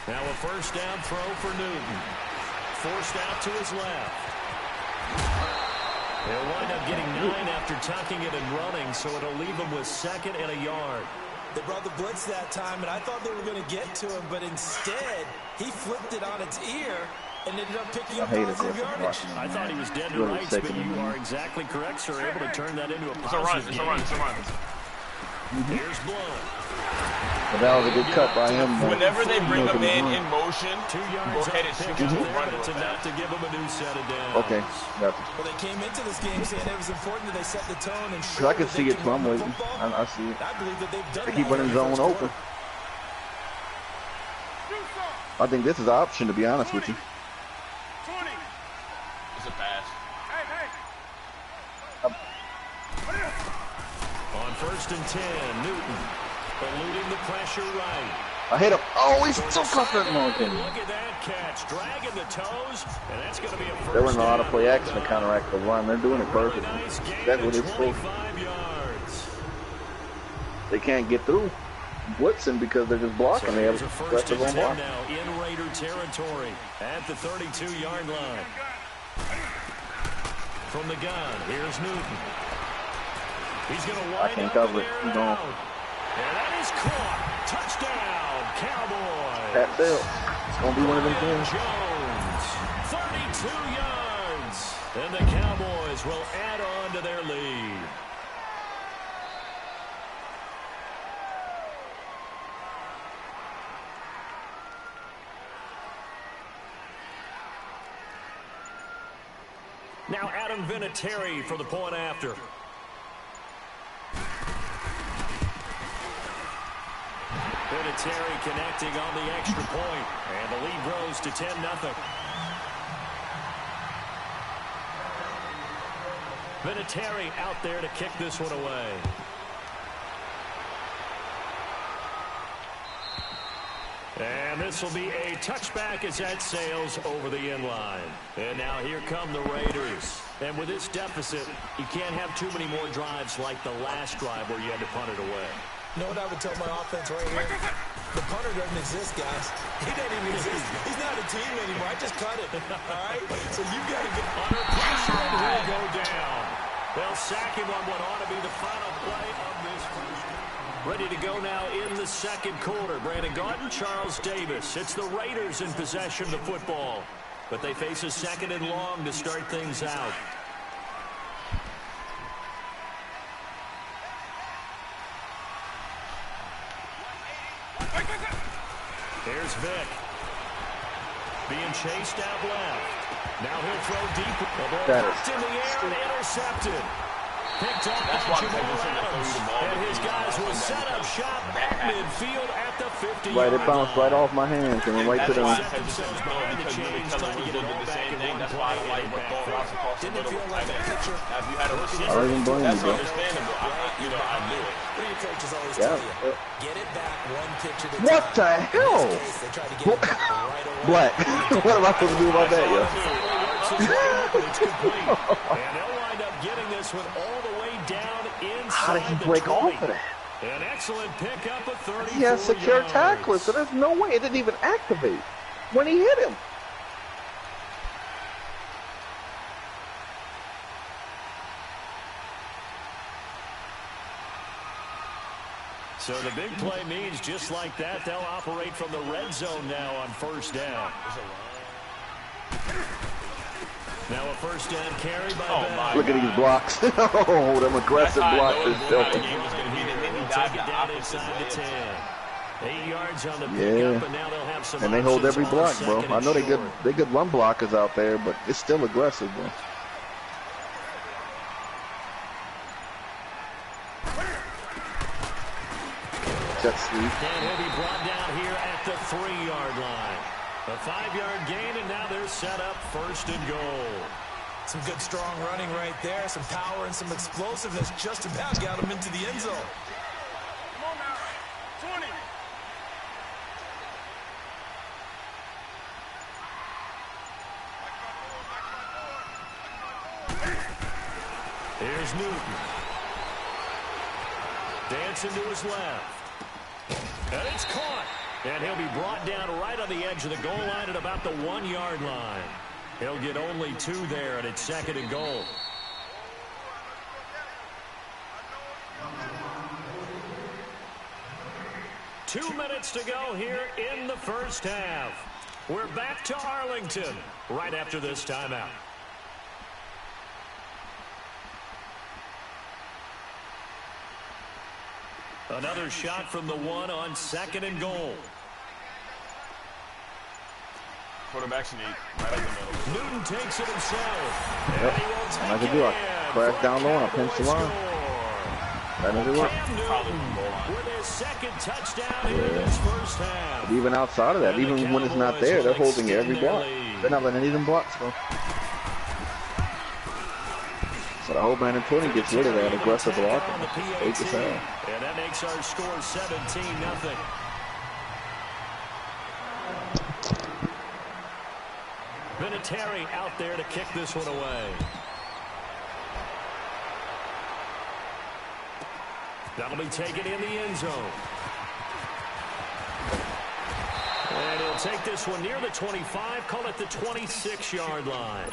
S1: Now a 1st down throw for Newton. Forced out to his left. They'll wind up getting 9 after tucking it and running, so it'll leave them with 2nd and a yard.
S3: They brought the blitz that time, and I thought they were going to get to him, but instead, he flipped it on its ear and ended up picking up positive yardage.
S1: I thought he was dead to rights, but you are exactly correct, sir. Able to turn that into a positive
S2: It's a run.
S1: Here's Blunt.
S6: But that was a good cut by him.
S2: Whenever they bring a man in motion,
S1: 2 yards
S2: go ahead and
S1: pick
S2: shoot
S1: up
S2: him
S1: there,
S2: run
S1: but it's
S2: real
S1: enough
S2: fast.
S1: to give him a new set of downs.
S6: Okay, gotcha.
S3: Well, they came into this game saying it was important that they set the tone and
S6: Cause I can see it too. I'm waiting. I see it.
S3: I believe that they've done
S6: They keep running zone open. I think this is an option, to be honest with you.
S2: It's a pass.
S1: On 1st and 10, Newton eluding the pressure right.
S6: I hit him. Oh, he's so confident.
S1: Look at that catch, dragging the toes, and that's going to be a first
S6: They're running a lot of
S1: down.
S6: play action to counteract the run. They're doing it perfectly.
S1: Nice gain
S6: That's what
S1: of
S6: it's supposed to.
S1: 25 yards.
S6: They can't get through blitzing because they're just blocking.
S1: So
S6: They have
S1: here's a 1st
S6: aggressive
S1: and
S6: on
S1: 10
S6: block.
S1: now in Raider territory at the 32-yard line. From the gun, here's Newton. He's going to
S6: I
S1: wind
S6: can't
S1: up
S6: cover
S1: in
S6: it.
S1: there
S6: He's
S1: and
S6: gone.
S1: out. And that is caught. Touchdown, Cowboys.
S6: Pat Bell. It's going to be one of them things.
S1: Jones, 32 yards. And the Cowboys will add on to their lead. Now Adam Vinatieri for the point after. Vinatieri connecting on the extra point, and the lead grows to 10-0. Vinatieri out there to kick this one away. And this will be a touchback as that sails over the end line. And now here come the Raiders. And with this deficit, you can't have too many more drives like the last drive where you had to punt it away.
S3: You know what I would tell my offense right here? The punter doesn't exist, guys. He doesn't even exist. He's not a team anymore. I just cut it. All right? So you got to get
S1: Under pressure, and he'll go down. They'll sack him on what ought to be the final play of this first. Ready to go now in the second quarter. Brandon Garden, Charles Davis. It's the Raiders in possession of the football. But they face a 2nd and long to start things out. Here's Vick. Being chased out left. Now he'll throw deep. The ball knocked in the air and intercepted. Picked up by Jamal Adams. And his guys will set up shop at midfield at the 50-yard
S6: Right, it bounced right off my hands and went right to the.
S1: Set themselves behind the chains, trying to get it all back in one play.
S3: Didn't feel like a pitcher.
S6: I don't even blame you, bro.
S2: Understandable. I knew it.
S3: What do your coaches always
S6: Yeah.
S3: tell you? Get it back one pitch at a time.
S6: What the hell?
S3: In this case, they tried to get it back right away.
S6: Black. What am I supposed to do about that, yo?
S1: And they'll wind up getting this one all the way down inside.
S6: How did he
S1: the
S6: break
S1: 20.
S6: off of that?
S1: An excellent pickup of 34
S6: He has secure
S1: yards.
S6: tackling, so there's no way it didn't even activate when he hit him.
S1: So the big play means just like that, they'll operate from the red zone now on 1st down. Now a 1st down carry by Bell.
S6: Look at these blocks. Oh, them aggressive blocks is filthy.
S1: take it down inside the 10. 8 yards on the pickup, and now they'll have some.
S6: And they hold every block, bro. I know they good run blockers out there, but it's still aggressive, bro. Jet sweep.
S1: And he'll be brought down here at the 3-yard line. A 5-yard gain, and now they're set up 1st and goal.
S3: Some good, strong running right there. Some power and some explosiveness just about got him into the end zone.
S4: Come on now. 20.
S1: Here's Newton. Dancing to his left. And it's caught. And he'll be brought down right on the edge of the goal line at about the 1-yard line. He'll get only 2 there, and it's 2nd and goal. Two minutes to go here in the first half. We're back to Arlington right after this timeout. Another shot from the 1 on 2nd and goal.
S2: Quarterback sneak right in the middle.
S1: Newton takes it himself.
S6: Yep. I can do it. Crash down low and I pinch the line. That doesn't work.
S1: With his 2nd touchdown here in this first half.
S6: But even outside of that, even when it's not there, they're holding every block. They're not letting any of them blocks go. So the whole man and 20 gets rid of that aggressive blocking. Fake as hell.
S1: And that makes our score 17-0. Vinatieri out there to kick this one away. That'll be taken in the end zone. And he'll take this one near the 25, call it the 26-yard line.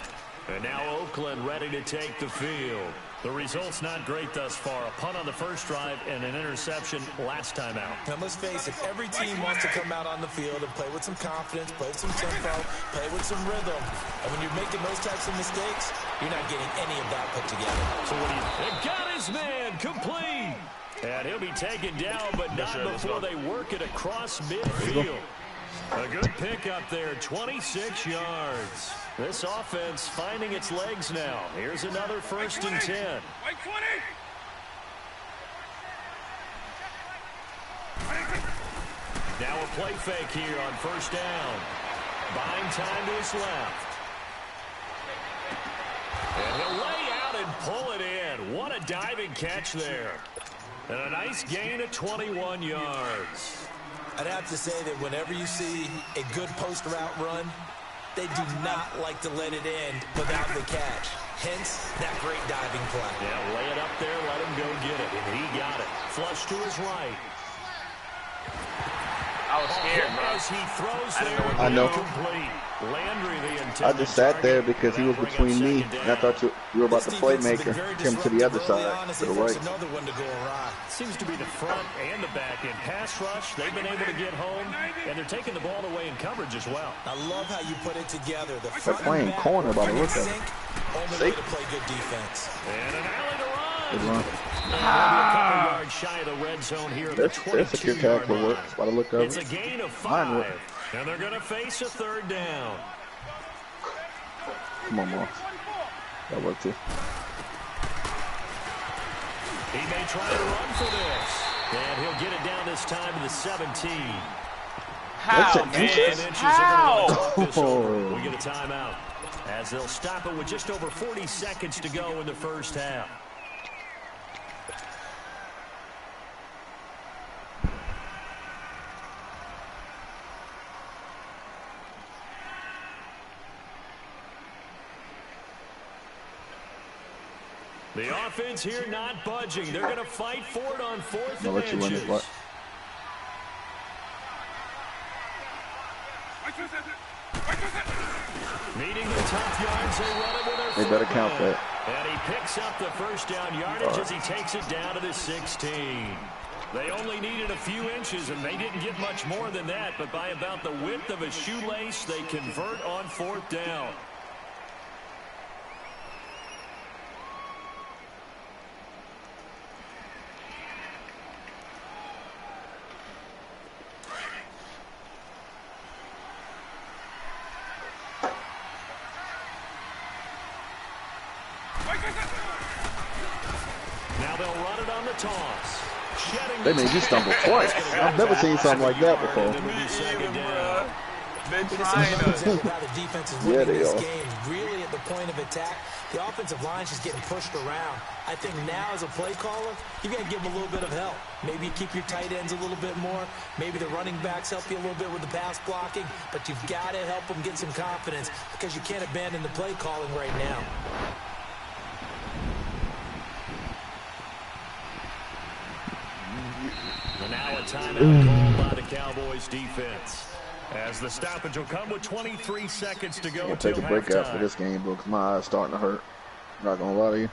S1: And now Oakland ready to take the field. The result's not great thus far. A punt on the first drive and an interception last time out.
S3: Now, let's face it, every team wants to come out on the field and play with some confidence, play with some tempo, play with some rhythm. And when you're making those types of mistakes, you're not getting any of that put together.
S1: So what do you think? Got his man complete. And he'll be taken down, but not before they work it across midfield. A good pickup there, 26 yards. This offense finding its legs now. Here's another 1st and 10.
S4: Wait 20.
S1: Now a play fake here on 1st down. Buying time to his left. And he'll lay out and pull it in. What a diving catch there. And a nice gain of 21 yards.
S3: I'd have to say that whenever you see a good post route run, they do not like to let it in without the catch. Hence, that great diving play.
S1: Yeah, lay it up there, let him go get it. And he got it. Flush to his right.
S2: I was scared, bro.
S1: As he throws there,
S6: I know.
S1: Complete. Landry, the
S6: I just sat there because he was between me, and I thought you were about to playmaker. Him to the other side, to the right.
S3: Another one to go awry.
S1: Seems to be the front and the back end. Pass rush, they've been able to get home, and they're taking the ball away in coverage as well.
S3: I love how you put it together. The
S6: They're
S3: front
S6: playing
S3: and back
S6: corner by the
S3: in
S6: look of
S3: sync,
S6: it.
S3: only way to play good defense.
S1: And an alley to run.
S6: Good run.
S1: A couple yards shy of the red zone here at the 22-yard line.
S6: Works by the look of it.
S1: It's a gain of 5, and they're going to face a 3rd down.
S6: Come on, Moss. That worked too.
S1: He may try to run for this. And he'll get it down this time to the 17.
S2: How,
S6: man?
S2: How?
S1: We get a timeout as they'll stop it with just over 40 seconds to go in the first half. The offense here not budging. They're going to fight for it on 4th and inches. Needing the tough yards, they run it with their
S6: They better count that.
S1: And he picks up the 1st down yardage as he takes it down to the 16. They only needed a few inches, and they didn't get much more than that, but by about the width of a shoelace, they convert on 4th down. they'll run it on the toss.
S6: They made you stumble twice. I've never seen something like that before.
S3: How the defense is winning this game, really at the point of attack. The offensive line's just getting pushed around. I think now as a play caller, you got to give them a little bit of help. Maybe you keep your tight ends a little bit more. Maybe the running backs help you a little bit with the pass blocking. But you've got to help them get some confidence because you can't abandon the play calling right now.
S1: And now a timeout called by the Cowboys defense. As the stoppage will come with 23 seconds to go.
S6: I'll take a break after this game, bro, because my eyes starting to hurt. I'm not going to lie to you.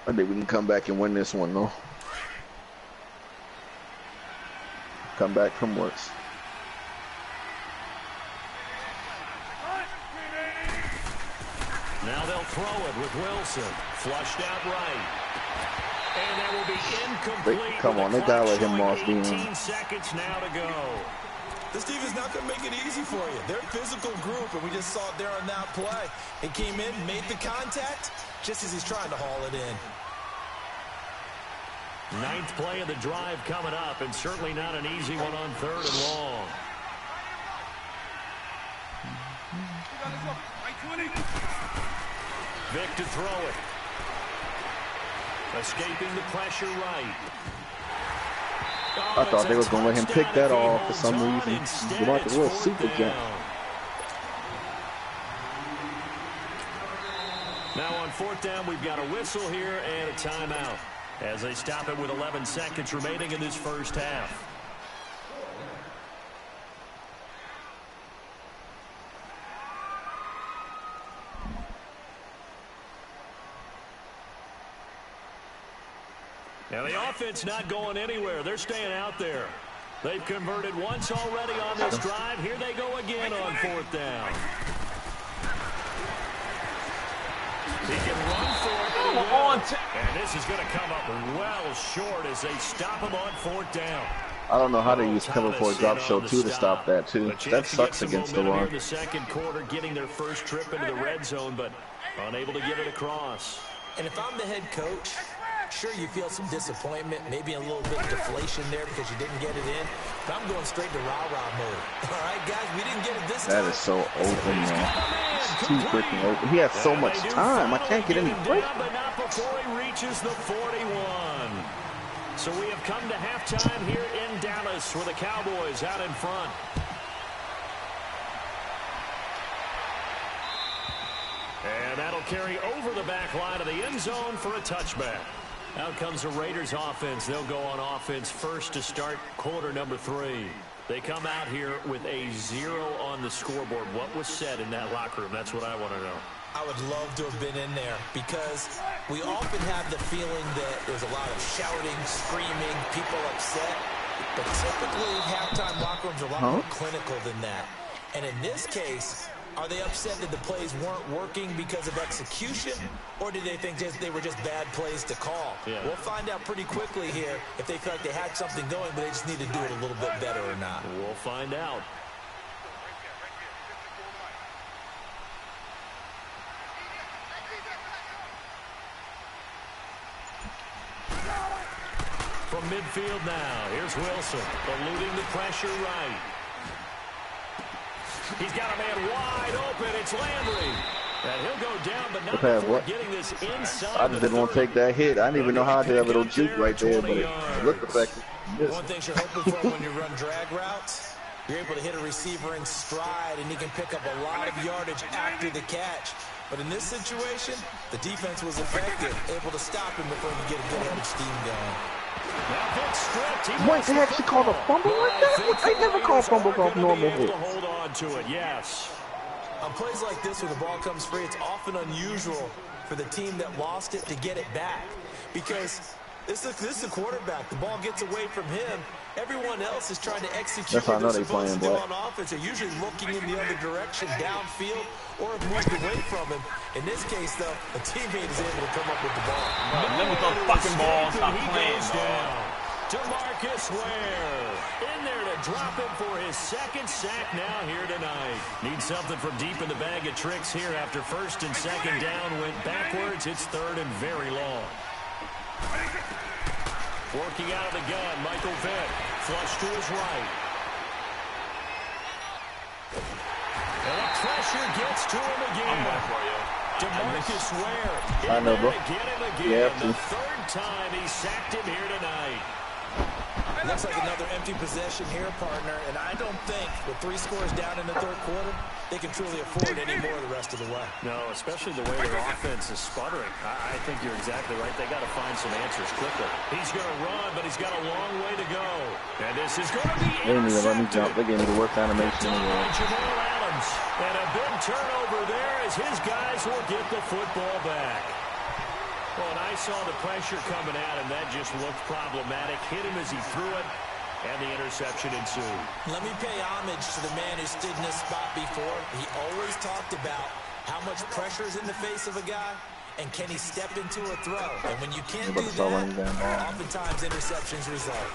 S6: I think we can come back and win this one, though. Come back from worse.
S1: Now they'll throw it with Wilson. Flushed out right. And that will be incomplete.
S6: Come on, they gotta let him Moss be in.
S1: 18 seconds now to go.
S3: This team is not going to make it easy for you. They're a physical group, and we just saw it there on that play. He came in, made the contact, just as he's trying to haul it in.
S1: Ninth play of the drive coming up, and certainly not an easy one on 3rd and long. Vic to throw it. Escaping the pressure right.
S6: I thought they was going to let him pick that off for some reason. He like a little super jump.
S1: Now on 4th down, we've got a whistle here and a timeout as they stop it with 11 seconds remaining in this first half. Now the offense not going anywhere. They're staying out there. They've converted once already on this drive. Here they go again on 4th down. He can run for it. And this is going to come up well short as they stop him on 4th down.
S6: I don't know how they use cover for a drop show, too, to stop that, too. That sucks against the run.
S1: In the second quarter, getting their first trip into the red zone, but unable to get it across.
S3: And if I'm the head coach, sure, you feel some disappointment, maybe a little bit of deflation there because you didn't get it in. But I'm going straight to rah-rah mode. All right, guys, we didn't get it this time.
S6: That is so open, man. It's too freaking open. He has so much time. I can't get any break.
S1: But not before he reaches the 41. So we have come to halftime here in Dallas with the Cowboys out in front. And that'll carry over the back line of the end zone for a touchback. Out comes the Raiders offense. They'll go on offense first to start quarter number 3. They come out here with a 0 on the scoreboard. What was said in that locker room? That's what I want to know.
S3: I would love to have been in there because we often have the feeling that there's a lot of shouting, screaming, people upset. But typically, halftime locker rooms are a lot more clinical than that. And in this case, are they upset that the plays weren't working because of execution, or did they think they were just bad plays to call? Yeah. We'll find out pretty quickly here if they feel like they had something going, but they just need to do it a little bit better or not.
S1: We'll find out. From midfield now, here's Wilson, eluding the pressure right. He's got a man wide open. It's Landry. And he'll go down, but not before getting this inside.
S6: I just didn't want to take that hit. I didn't even know how to do that little juke right there, but it looked effective.
S3: One thing you're hoping for when you run drag routes, you're able to hit a receiver in stride, and he can pick up a lot of yardage after the catch. But in this situation, the defense was effective, able to stop him before he could get a good head of steam going.
S6: Wait, they actually called a fumble like that? They never call fumbles off normal hits.
S1: Hold on to it, yes.
S3: On plays like this where the ball comes free, it's often unusual for the team that lost it to get it back. Because this is a quarterback. The ball gets away from him. Everyone else is trying to execute what they're supposed to do on offense. They're usually looking in the other direction, downfield, or have moved away from him. In this case, though, a teammate is able to come up with the ball.
S2: Then with the fucking ball, stop playing,
S1: down. DeMarcus Ware in there to drop him for his second sack now here tonight. Needs something from deep in the bag of tricks here after first and second down went backwards. It's third and very long. Working out of the gun, Michael Vick. Flush to his right. And the pressure gets to him again.
S2: I'm back for you.
S1: DeMarcus Ware.
S6: I know, bro.
S1: Get him again.
S6: Yeah,
S1: the third time he sacked him here tonight.
S3: Looks like another empty possession here, partner, and I don't think with 3 scores down in the third quarter, they can truly afford any more the rest of the way.
S1: No, especially the way their offense is sputtering. I think you're exactly right. They got to find some answers quickly. He's going to run, but he's got a long way to go. And this is going to be
S6: They didn't even let me jump. They
S1: intercepted.
S6: gave me the worst animation in the world.
S1: Jamal Adams. And a big turnover there as his guys will get the football back. Well, and I saw the pressure coming at him. That just looked problematic. Hit him as he threw it, and the interception ensued.
S3: Let me pay homage to the man who stood in this spot before. He always talked about how much pressure is in the face of a guy, and can he step into a throw. And when you can't do that, oftentimes interceptions result.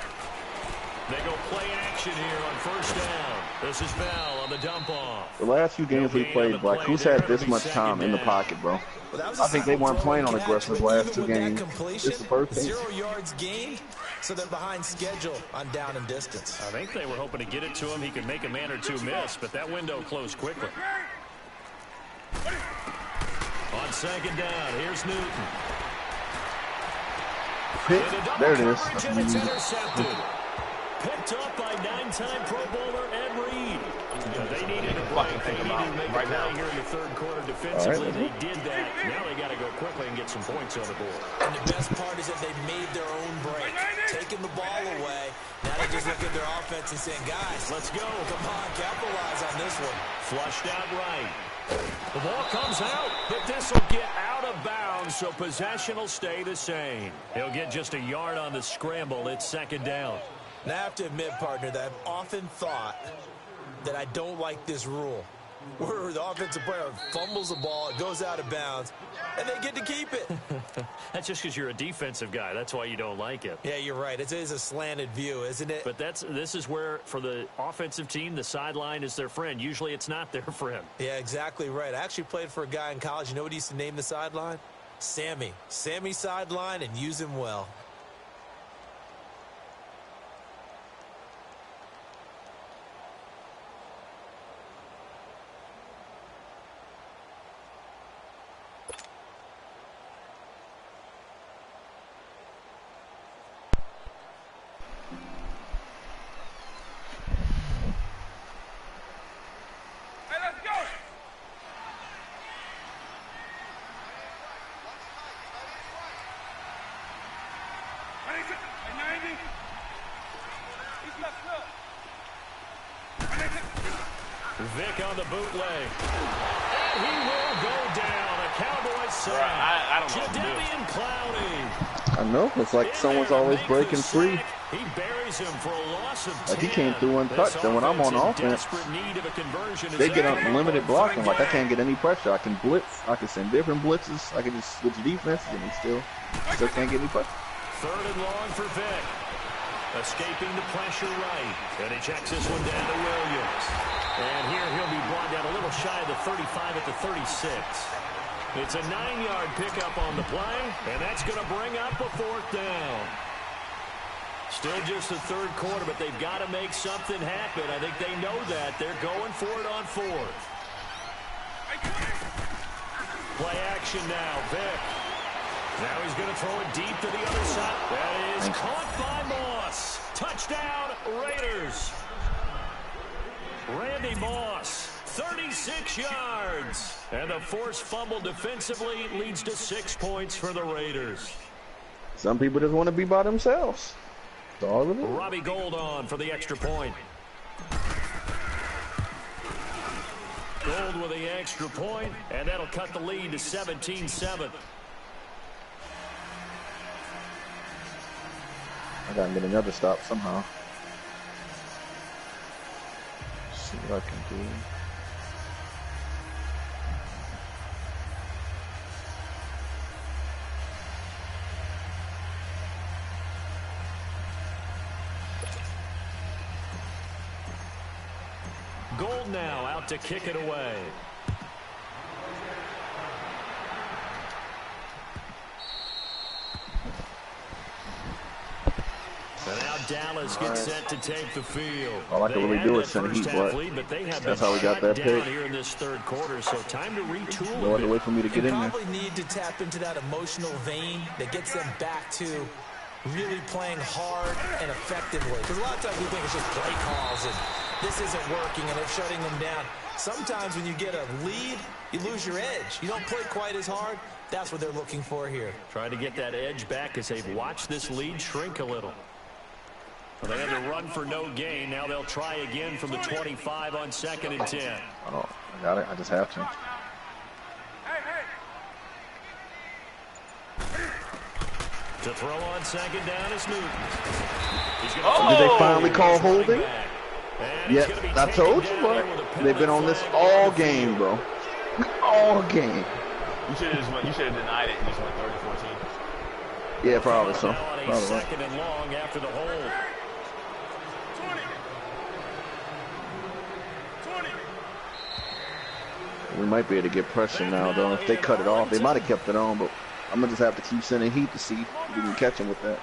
S1: They go play action here on first down. This is Bell on the dump off.
S6: The last few games we played, Black, who's had this much time in the pocket, bro? I think they weren't playing on aggressive last 2 games. This is the first game.
S3: 0 yards gained, so they're behind schedule on down and distance.
S1: I think they were hoping to get it to him. He could make a man or 2 miss, but that window closed quickly. On second down, here's Newton.
S6: There it is.
S1: And it's intercepted. Picked up by 9-time Pro Bowler Ed Reed. They needed a break. They needed to make a play here in the third quarter defensively. They did that. Now they got to go quickly and get some points on the board.
S3: And the best part is that they made their own break, taking the ball away. Now they just look at their offense and saying, guys,
S1: let's go.
S3: Come on, capitalize on this one.
S1: Flushed out right. The ball comes out, but this will get out of bounds, so possession will stay the same. He'll get just a yard on the scramble. It's second down.
S3: Now, I have to admit, partner, that I've often thought that I don't like this rule, where the offensive player fumbles the ball, it goes out of bounds, and they get to keep it.
S1: That's just because you're a defensive guy. That's why you don't like it.
S3: Yeah, you're right. It is a slanted view, isn't it?
S1: But this is where, for the offensive team, the sideline is their friend. Usually it's not their friend.
S3: Yeah, exactly right. I actually played for a guy in college. You know what he used to name the sideline? Sammy. Sammy sideline, and use him well.
S1: Vick on the bootleg. And he will go down. A Cowboys sack.
S2: I don't know what to do.
S1: Jadeveon Clowney.
S6: I know. It's like someone's always breaking free.
S1: He buries him for a loss of 10.
S6: Like he came through untouched, and when I'm on offense, they get unlimited blocking. Like I can't get any pressure. I can blitz. I can send different blitzes. I can just switch defenses, and he still can't get any pressure.
S1: Third and long for Vick. Escaping the pressure right. And he checks this one down to Williams. And here he'll be brought down a little shy of the 35 at the 36. It's a 9-yard pickup on the play, and that's going to bring up a 4th down. Still just the third quarter, but they've got to make something happen. I think they know that. They're going for it on 4th. Play action now, Vick. Now he's going to throw it deep to the other side. That is caught by Moss. Touchdown, Raiders. Randy Moss, 36 yards. And the forced fumble defensively leads to 6 points for the Raiders.
S6: Some people just want to be by themselves. That's all it is.
S1: Robbie Gould on for the extra point. Gould with the extra point, and that'll cut the lead to 17-7.
S6: I gotta get another stop somehow. See what I can do.
S1: hold now, out to kick it away. And now Dallas gets set to take the field.
S6: All I can really do is send a heat,
S1: but they have
S6: that's how we got that pick.
S1: Here in this third quarter, so time to retool.
S6: No other way for me to get in there.
S3: Probably need to tap into that emotional vein that gets them back to really playing hard and effectively. Because a lot of times we think it's just play calls and this isn't working and it's shutting them down. Sometimes when you get a lead, you lose your edge. You don't play quite as hard. That's what they're looking for here.
S1: Trying to get that edge back as they've watched this lead shrink a little. Well, they had to run for no gain. Now they'll try again from the 25 on 2nd and 10.
S6: Oh, I got it. I just have to.
S1: To throw on 2nd down is Newton.
S6: Did they finally call holding? Yeah, I told you, bro. They've been on this all game, bro. All game.
S2: You should have denied it and just went 30-14.
S6: Yeah, probably so. Probably.
S1: 2nd and long after the hold.
S6: We might be able to get pressure now, though. If they cut it off, they might have kept it on, but I'm going to just have to keep sending heat to see if we can catch him with that.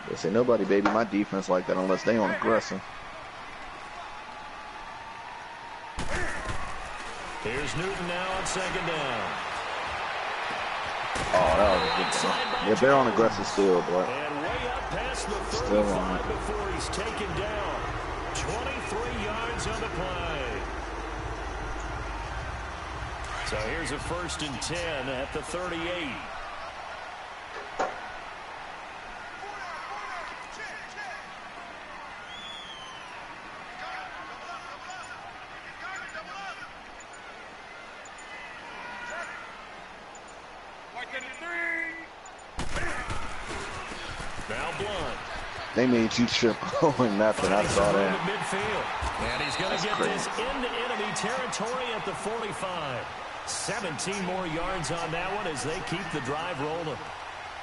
S6: They say, nobody, baby, my defense like that unless they on aggressive.
S1: Here's Newton now on 2nd down.
S6: Oh, that was a good one. Yeah, they're on aggressive still, boy.
S1: And way up past the 35
S6: still on it.
S1: before he's taken down. 23 yards on the play. So here's a 1st and 10 at the 38. Now Blunt.
S6: They made you trip going nothing. I saw that.
S1: And he's going to get this into enemy territory at the 45. 17 more yards on that one as they keep the drive rolling.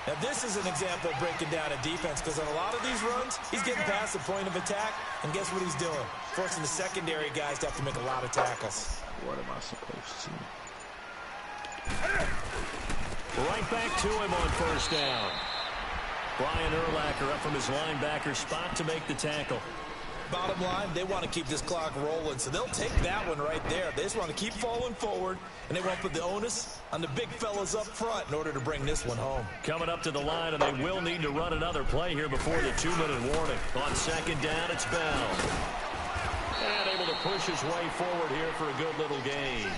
S3: Now this is an example of breaking down a defense, because on a lot of these runs, he's getting past the point of attack, and guess what he's doing? Forcing the secondary guys to have to make a lot of tackles.
S6: What am I supposed to?
S1: Right back to him on 1st down. Brian Urlacher up from his linebacker spot to make the tackle.
S3: Bottom line, they want to keep this clock rolling, so they'll take that one right there. They just want to keep falling forward, and they won't put the onus on the big fellas up front in order to bring this one home.
S1: Coming up to the line, and they will need to run another play here before the 2-minute warning. On 2nd down, it's Bell. And able to push his way forward here for a good little gain.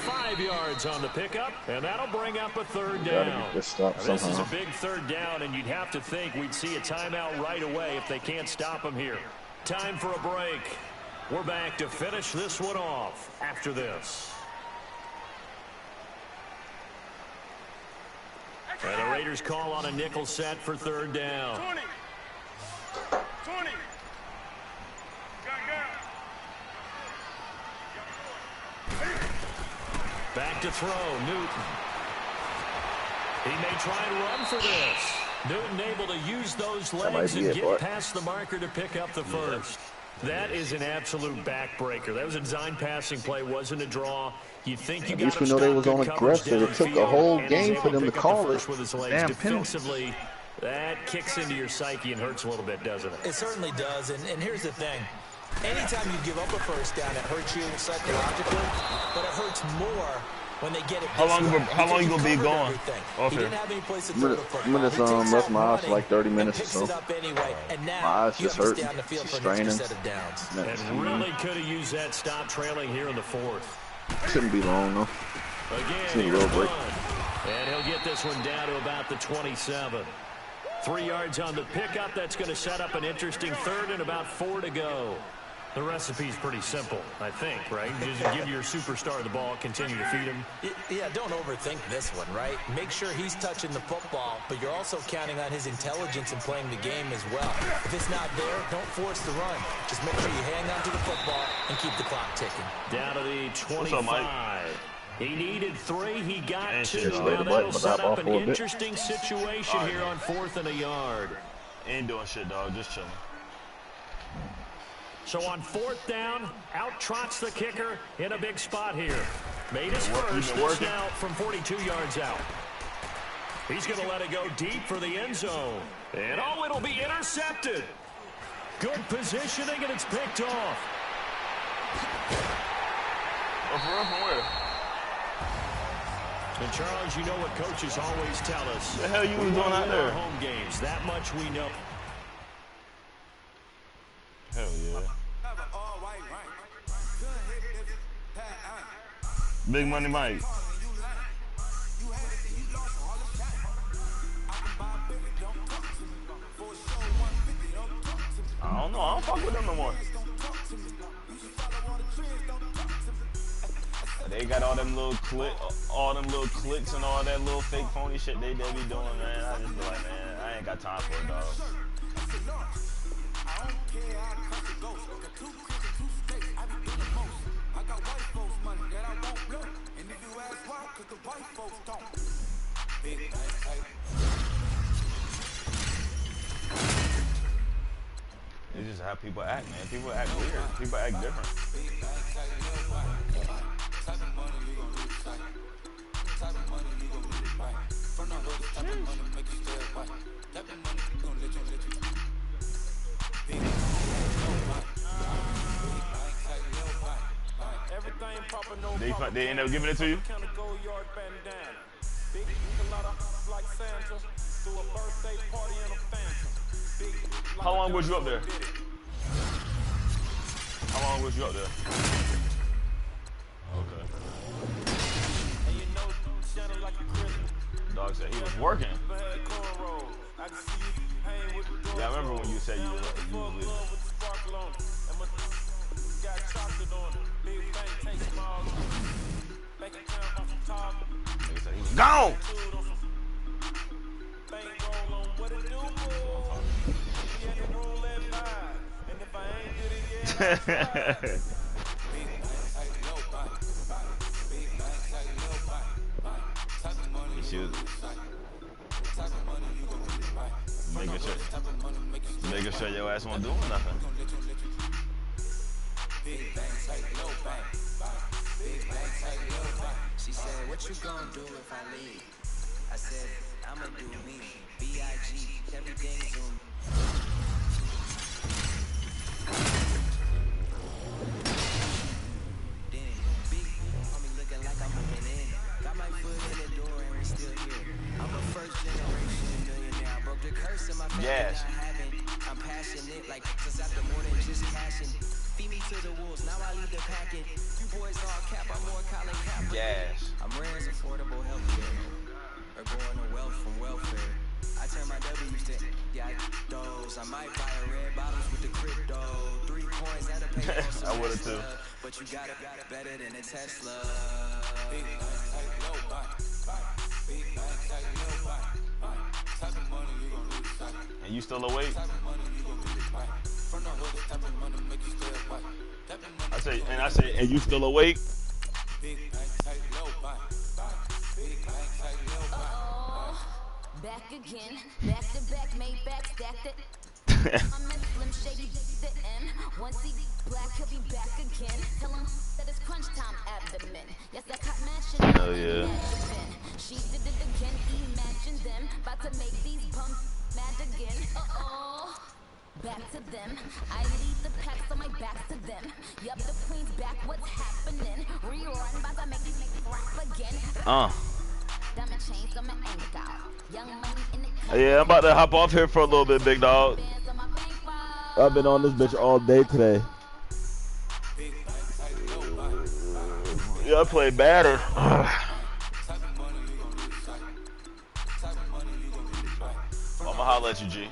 S1: 5 yards on the pickup, and that'll bring up a 3rd down.
S6: This
S1: is a big 3rd down, and you'd have to think we'd see a timeout right away if they can't stop him here. Time for a break. We're back to finish this one off after this. And the Raiders call on a nickel set for 3rd down.
S4: 20.
S1: Back to throw, Newton. He may try and run for this. Newton able to use those legs and get past the marker to pick up the 1st. That is an absolute backbreaker. That was a design passing play, wasn't a draw. You think you got
S6: to know they was on aggressive. It took a whole game for them to call it. Damn
S1: defensively, that kicks into your psyche and hurts a little bit, doesn't it?
S3: It certainly does, and here's the thing. Anytime you give up a 1st down, it hurts you psychologically, but it hurts more when they get it.
S2: How long you gonna be going?
S3: Okay. He didn't have any place to throw the football.
S6: I'm gonna just rest my eyes for like 30 minutes or so.
S3: It up anyway, and now
S6: my eyes just hurt.
S3: Straining. Set of downs.
S1: And really could have used that stop trailing here in the 4th.
S6: Shouldn't be long though.
S1: Again, here's break. And he'll get this one down to about the 27. 3 yards on the pickup. That's going to set up an interesting 3rd and about 4 to go. The recipe's pretty simple, I think, right? Just give your superstar the ball, continue to feed him.
S3: Yeah, don't overthink this one, right? Make sure he's touching the football, but you're also counting on his intelligence in playing the game as well. If it's not there, don't force the run. Just make sure you hang on to the football and keep the clock ticking.
S1: Down to the 25. He needed 3. He got 2. Now that'll set up an interesting situation here on 4th and a yard.
S2: Ain't doing shit, dog. Just chilling.
S1: So on 4th down, out trots the kicker in a big spot here. Made his first. This now from 42 yards out. He's going to let it go deep for the end zone. And oh, it'll be intercepted. Good positioning, and it's picked off.
S2: Oh, for real? From where?
S1: And Charles, you know what coaches always tell us.
S2: What the hell you was doing out there?
S1: Home games, that much we know.
S2: Hell yeah. Big Money Mike. I don't know. I don't fuck with them no more. They got all them little clicks and all that little fake phony shit they be doing, man. I just be like, man, I ain't got time for it, dog. It's just how people act, man. People act weird. People act different. They end up giving it to you? How long was you up there? How long was you up there? Okay. Dog said he was working. Yeah, I remember when you said you was leaving. He said he was gone! She was making sure your ass wasn't doing nothing.
S7: She said, what you gonna do if I leave? I said, I'ma do me. B.I.G. Everything's on me.
S2: Yes.
S7: I'm passionate, like since after morning just cashing. Feed me to the wolves, now I leave the packing. You boys all cap, I'm more Colin Kaepernick.
S2: Yes.
S7: I'm rare as affordable healthcare, or going to wealth from welfare. I turn my W's to those. I might buy a red bottles with the crypto. 3 coins and a pay.
S2: I would have too.
S7: But you got it better than a Tesla.
S2: And you still awake? I say, and you still awake?
S8: Back again, back to back, made back, stacked it. I'm in Slim Shady, the M. Once he black, he'll be back again. Tell him that it's crunch time abdomen. Yes, I caught mashing.
S2: Oh yeah.
S8: She did it again, imagine them. About to make these bumps mad again. Back to them. I lead the pack, so my back's to them. Yup, the queen's back, what's happening? Rerun, about to make these niggas rap again.
S2: Yeah, I'm about to hop off here for a little bit, big dog. I've been on this bitch all day today. Yeah, I played batter. I'ma holler at you, G.